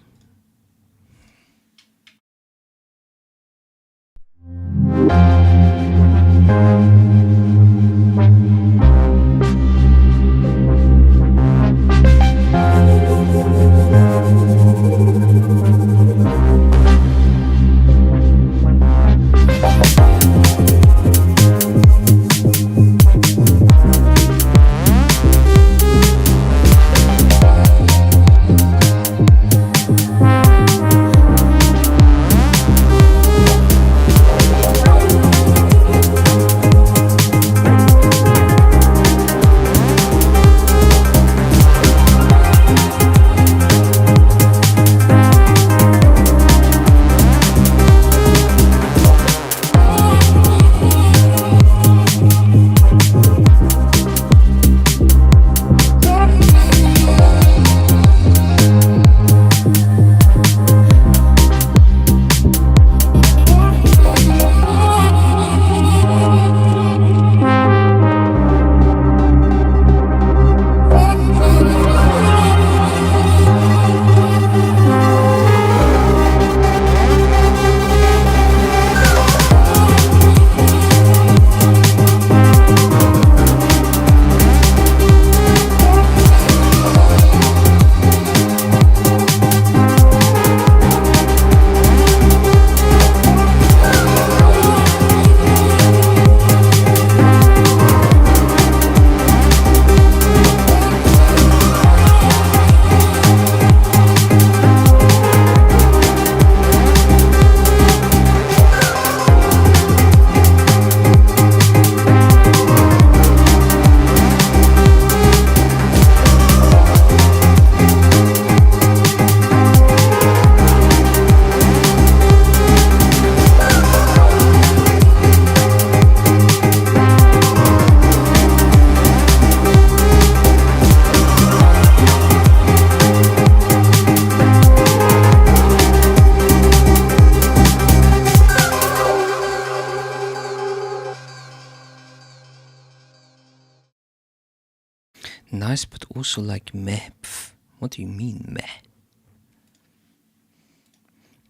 Nice, but also like meh. Pff, what do you mean meh?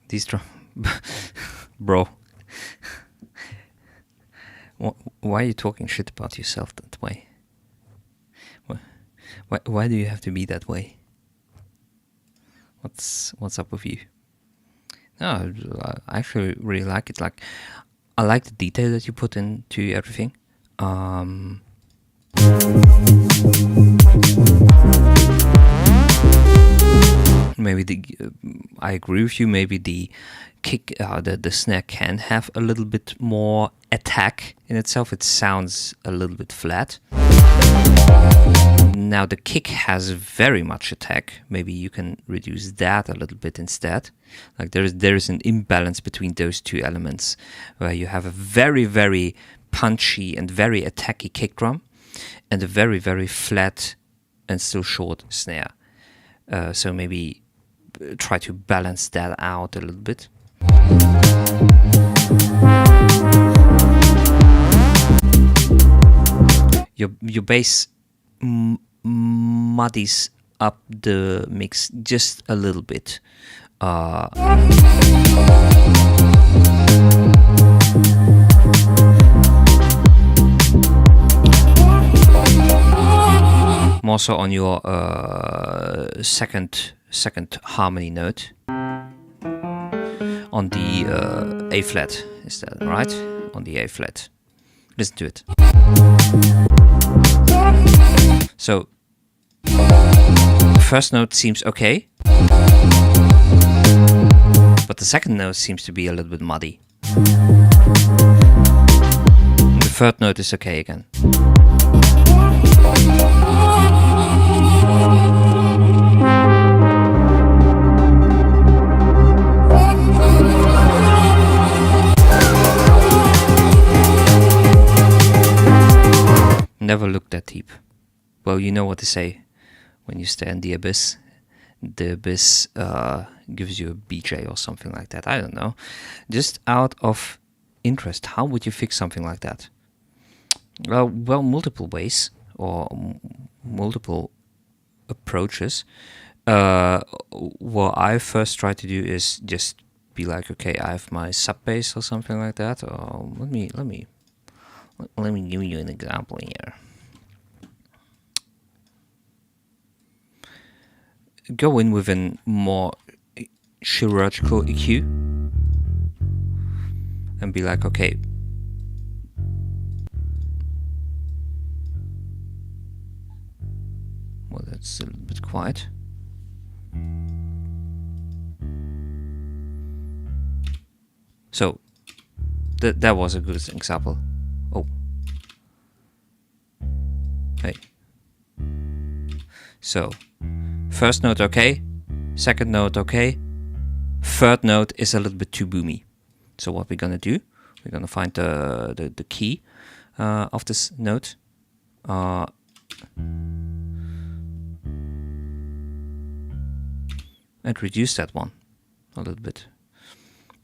These bro. Why are you talking shit about yourself that way? Why do you have to be that way? What's up with you? No, I actually really like it. Like, I like the detail that you put into everything. Maybe I agree with you. Maybe the kick, the snare can have a little bit more attack in itself. It sounds a little bit flat. Now the kick has very much attack. Maybe you can reduce that a little bit instead. Like there is an imbalance between those two elements, where you have a very, very punchy and very attacky kick drum, and a very, very flat and still short snare. So maybe try to balance that out a little bit. Your bass muddies up the mix just a little bit. More so on your second harmony note on the A flat. Is that right? On the A flat. Listen to it. So, first note seems okay, but the second note seems to be a little bit muddy. The third note is okay again. Never look that deep. Well, you know what to say when you stare in the abyss. The abyss gives you a BJ or something like that. I don't know. Just out of interest, how would you fix something like that? Well, multiple ways or multiple approaches. What I first try to do is just be like, okay, I have my sub bass or something like that. Or let me give you an example here. Go in with a more chirurgical EQ and be like, okay, well, that's a little bit quiet. So that was a good example. Oh, hey. So first note okay, second note okay, third note is a little bit too boomy. So what we're gonna do, we're gonna find the key of this note. And reduce that one a little bit.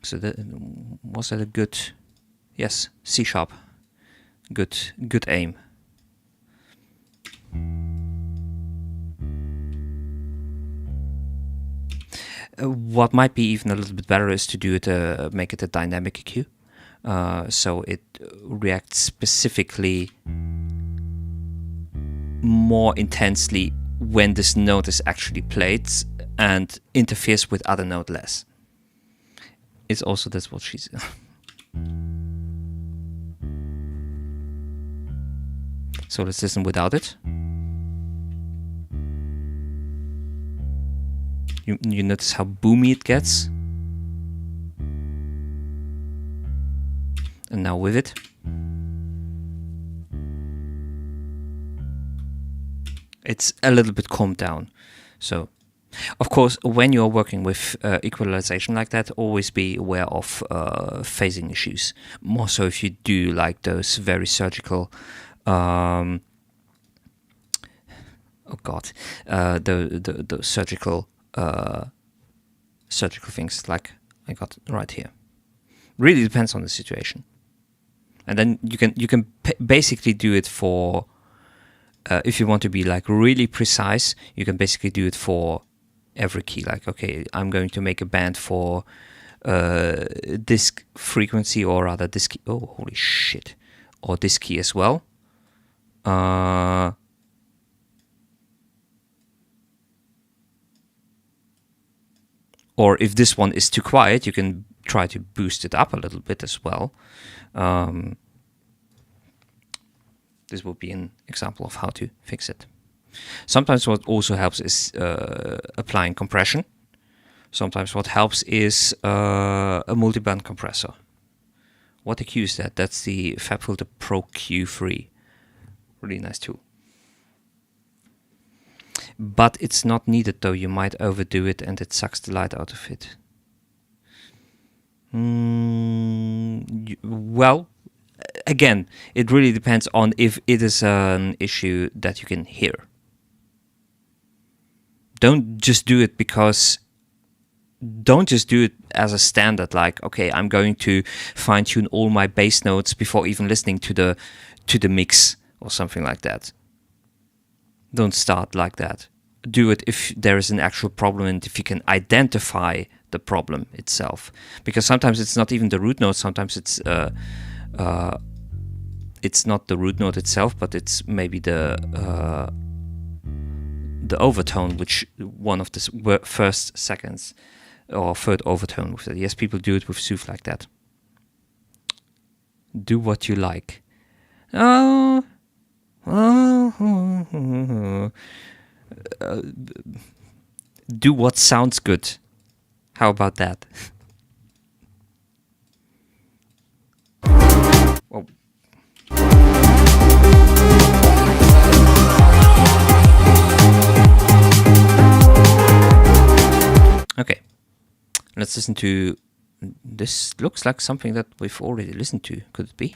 So was that a good? Yes, C sharp. Good aim. What might be even a little bit better is to do it, make it a dynamic EQ, so it reacts specifically more intensely when this note is actually played and interferes with other note less. It's also that's what she's. So let's listen without it. You notice how boomy it gets. And now with it. It's a little bit calmed down. So, of course, when you're working with equalization like that, always be aware of phasing issues. More so if you do like those very surgical... the surgical things like I got right here. Really depends on the situation, and then you can basically do it for if you want to be like really precise, you can basically do it for every key. Like, okay, I'm going to make a band for this frequency, or rather this key. Oh, holy shit! Or this key as well. Or if this one is too quiet, you can try to boost it up a little bit as well. This will be an example of how to fix it. Sometimes what also helps is applying compression. Sometimes what helps is a multiband compressor. What EQ is that? That's the FabFilter Pro Q3. Really nice tool. But it's not needed though. You might overdo it and it sucks the light out of it. Well, again, it really depends on if it is an issue that you can hear. Don't just do it as a standard, like, okay, I'm going to fine tune all my bass notes before even listening to the mix or something like that. Don't start like that. Do it if there is an actual problem and if you can identify the problem itself. Because sometimes it's not even the root note, sometimes it's not the root note itself, but it's maybe the overtone, which one of the first seconds or third overtone with it. Yes, people do it with Sooth like that. Do what you like. Do what sounds good. How about that? Oh. Okay, let's listen to this. Looks like something that we've already listened to. Could it be?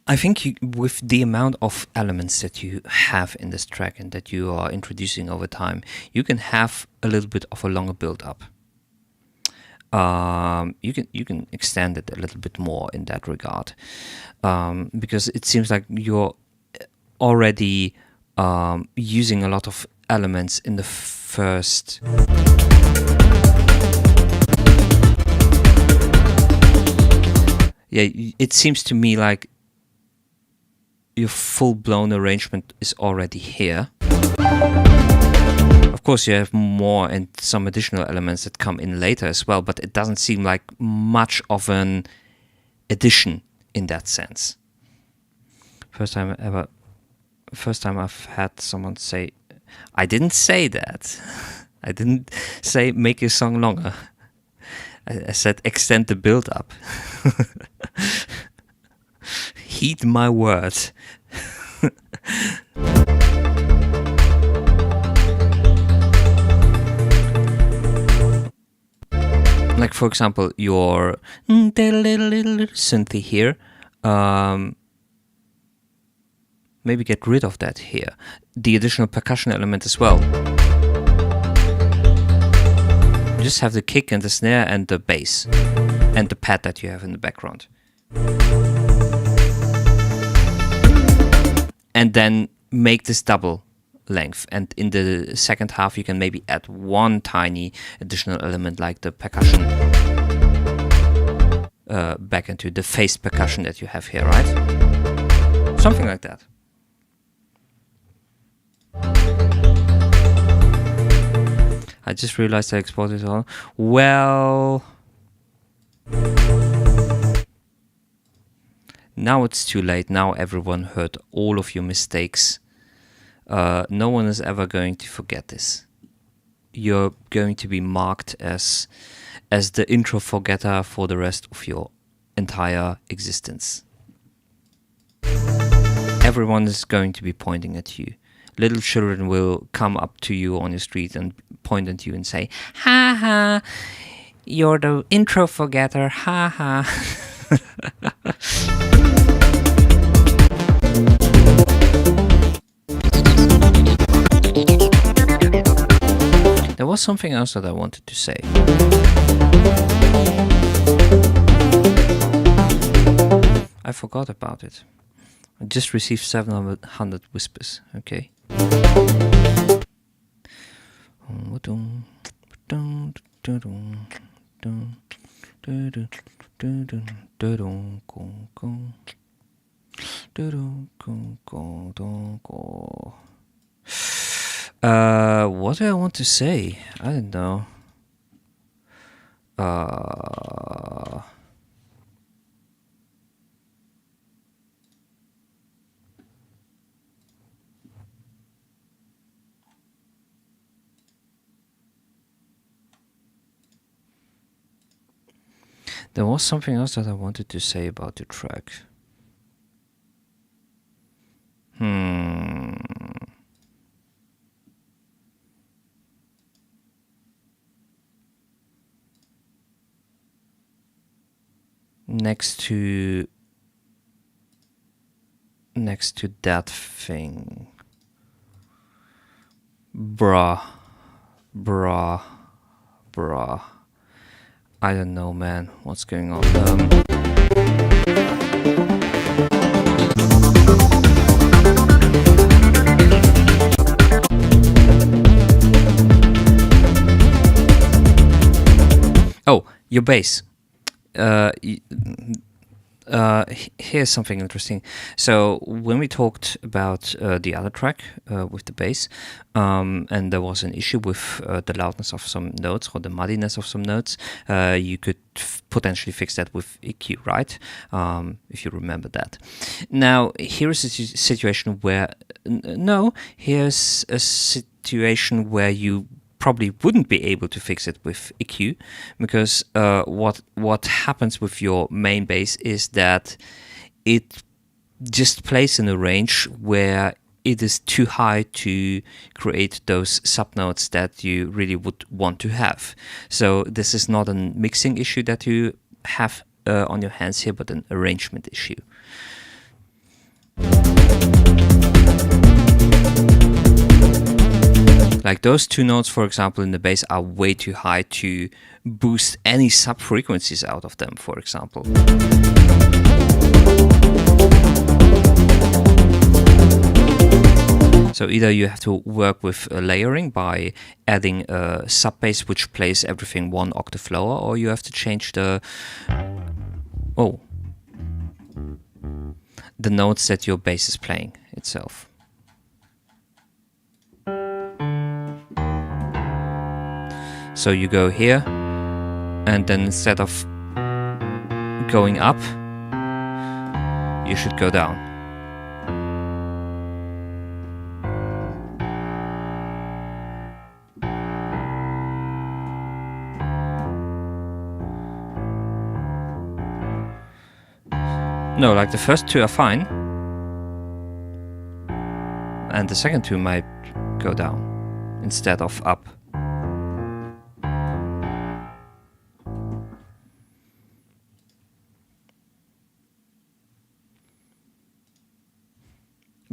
I think with the amount of elements that you have in this track and that you are introducing over time, you can have a little bit of a longer build-up. You can extend it a little bit more in that regard, because it seems like you're already using a lot of elements in the first. Yeah, it seems to me like your full-blown arrangement is already here. Of course, you have more and some additional elements that come in later as well, but it doesn't seem like much of an addition in that sense. First time I've had someone say, I didn't say that. I didn't say make your song longer. I said extend the build-up. Heed my words. Like, for example, your synthy here. Maybe get rid of that here. The additional percussion element as well. Just have the kick and the snare and the bass and the pad that you have in the background. And then make this double length, and in the second half you can maybe add one tiny additional element like the percussion back into the phased percussion that you have here, right? Something like that. I just realized I exported it all. Well, now it's too late. Now everyone heard all of your mistakes. No one is ever going to forget this. You're going to be marked as the intro forgetter for the rest of your entire existence. Everyone is going to be pointing at you. Little children will come up to you on the street and point at you and say, "Ha ha, you're the intro forgetter, ha ha." There was something else that I wanted to say. I forgot about it. I just received 700 whispers, okay. What do I want to say? I don't know. There was something else that I wanted to say about the track. Next to that thing. Bruh. I don't know, man. What's going on? Oh, your bass. Here's something interesting. So when we talked about the other track with the bass, and there was an issue with the loudness of some notes or the muddiness of some notes, you could potentially fix that with EQ, right? If you remember that. Now, here's a situation where here's a situation where you probably wouldn't be able to fix it with EQ, because what happens with your main bass is that it just plays in a range where it is too high to create those subnotes that you really would want to have. So this is not a mixing issue that you have on your hands here, but an arrangement issue. Like those two notes, for example, in the bass are way too high to boost any sub-frequencies out of them, for example. So either you have to work with layering by adding a sub-bass which plays everything one octave lower, or you have to change the notes that your bass is playing itself. So you go here, and then instead of going up, you should go down. No, like the first two are fine, and the second two might go down instead of up.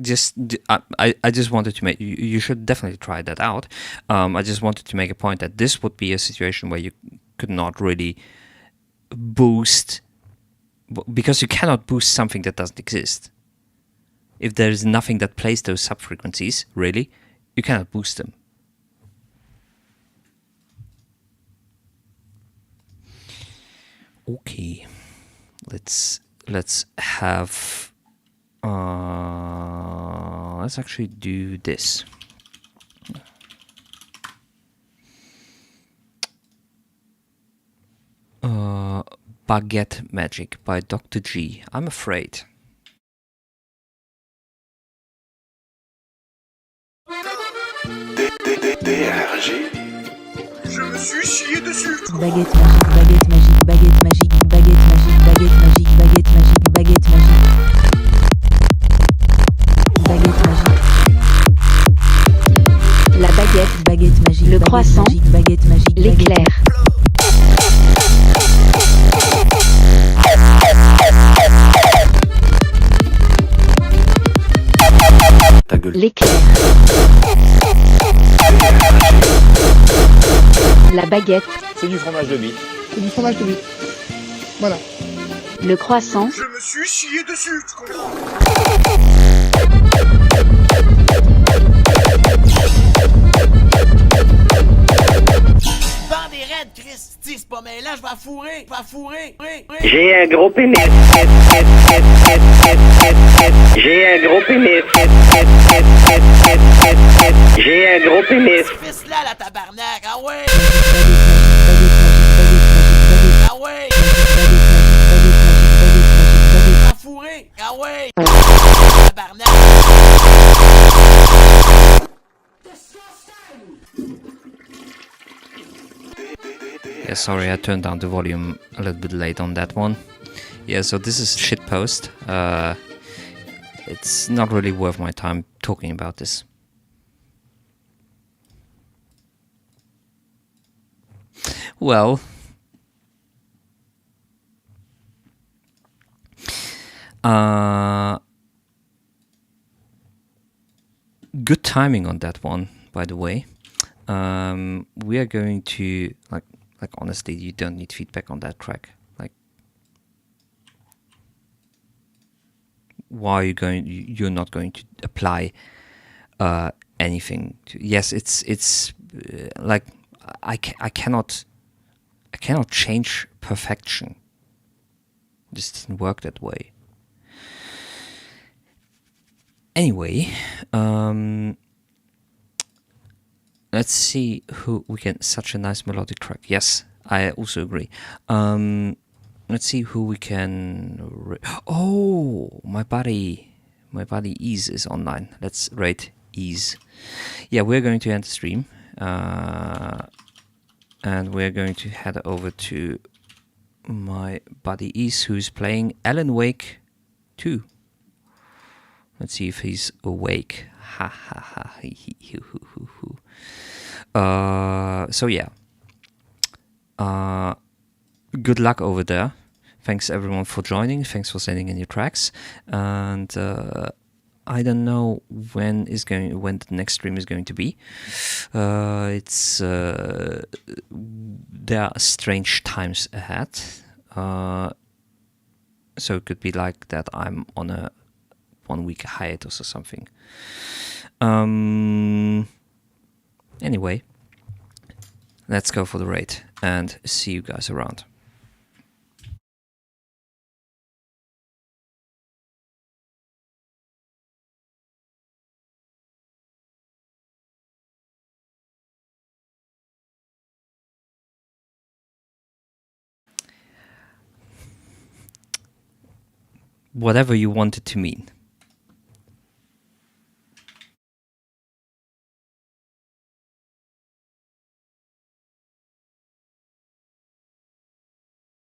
I just wanted to make you should definitely try that out. I just wanted to make a point that this would be a situation where you could not really boost, because you cannot boost something that doesn't exist. If there is nothing that plays those sub-frequencies, really, you cannot boost them. Okay, let's have let's actually do this. Baguette Magic by Dr. G. I'm afraid. DRG. Je me suis chié dessus. Baguette magique, baguette magique, baguette magique, baguette magique, baguette magique, baguette magique, baguette magique. Baguette magique. La baguette magique, le croissant, baguette magique, l'éclair. L'éclair. La baguette. C'est du fromage de bite. C'est du fromage de bite. Voilà. Le croissant. Je me suis chié dessus, tu comprends? Bandez raide, Christy, c'est pas mêlant, je vais fourrer, J'ai un gros pénis. J'ai un gros pénis. J'ai un gros pénis. Fils là, la tabarnak, ah ouais! Ah ouais! Va fourrer, ah ouais! Tabarnak! Yeah, sorry, I turned down the volume a little bit late on that one. Yeah, so this is shitpost. It's not really worth my time talking about this. Well, good timing on that one, by the way. We are going to like honestly, you don't need feedback on that track. Like, why are you going? You're not going to apply anything. Yes, it's like I cannot change perfection. This doesn't work that way. Anyway, let's see who we can. Such a nice melodic track. Yes, I also agree. Let's see who we can. Oh, my buddy Ease is online. Let's rate Ease. Yeah, we're going to end the stream, and we're going to head over to my buddy Ease, who's playing Alan Wake 2. Let's see if he's awake. Ha ha ha. So yeah. Good luck over there. Thanks everyone for joining. Thanks for sending in your tracks. And I don't know when the next stream is going to be. There are strange times ahead. So it could be like that I'm on a 1 week hiatus or something. Anyway, let's go for the raid and see you guys around. Whatever you want it to mean.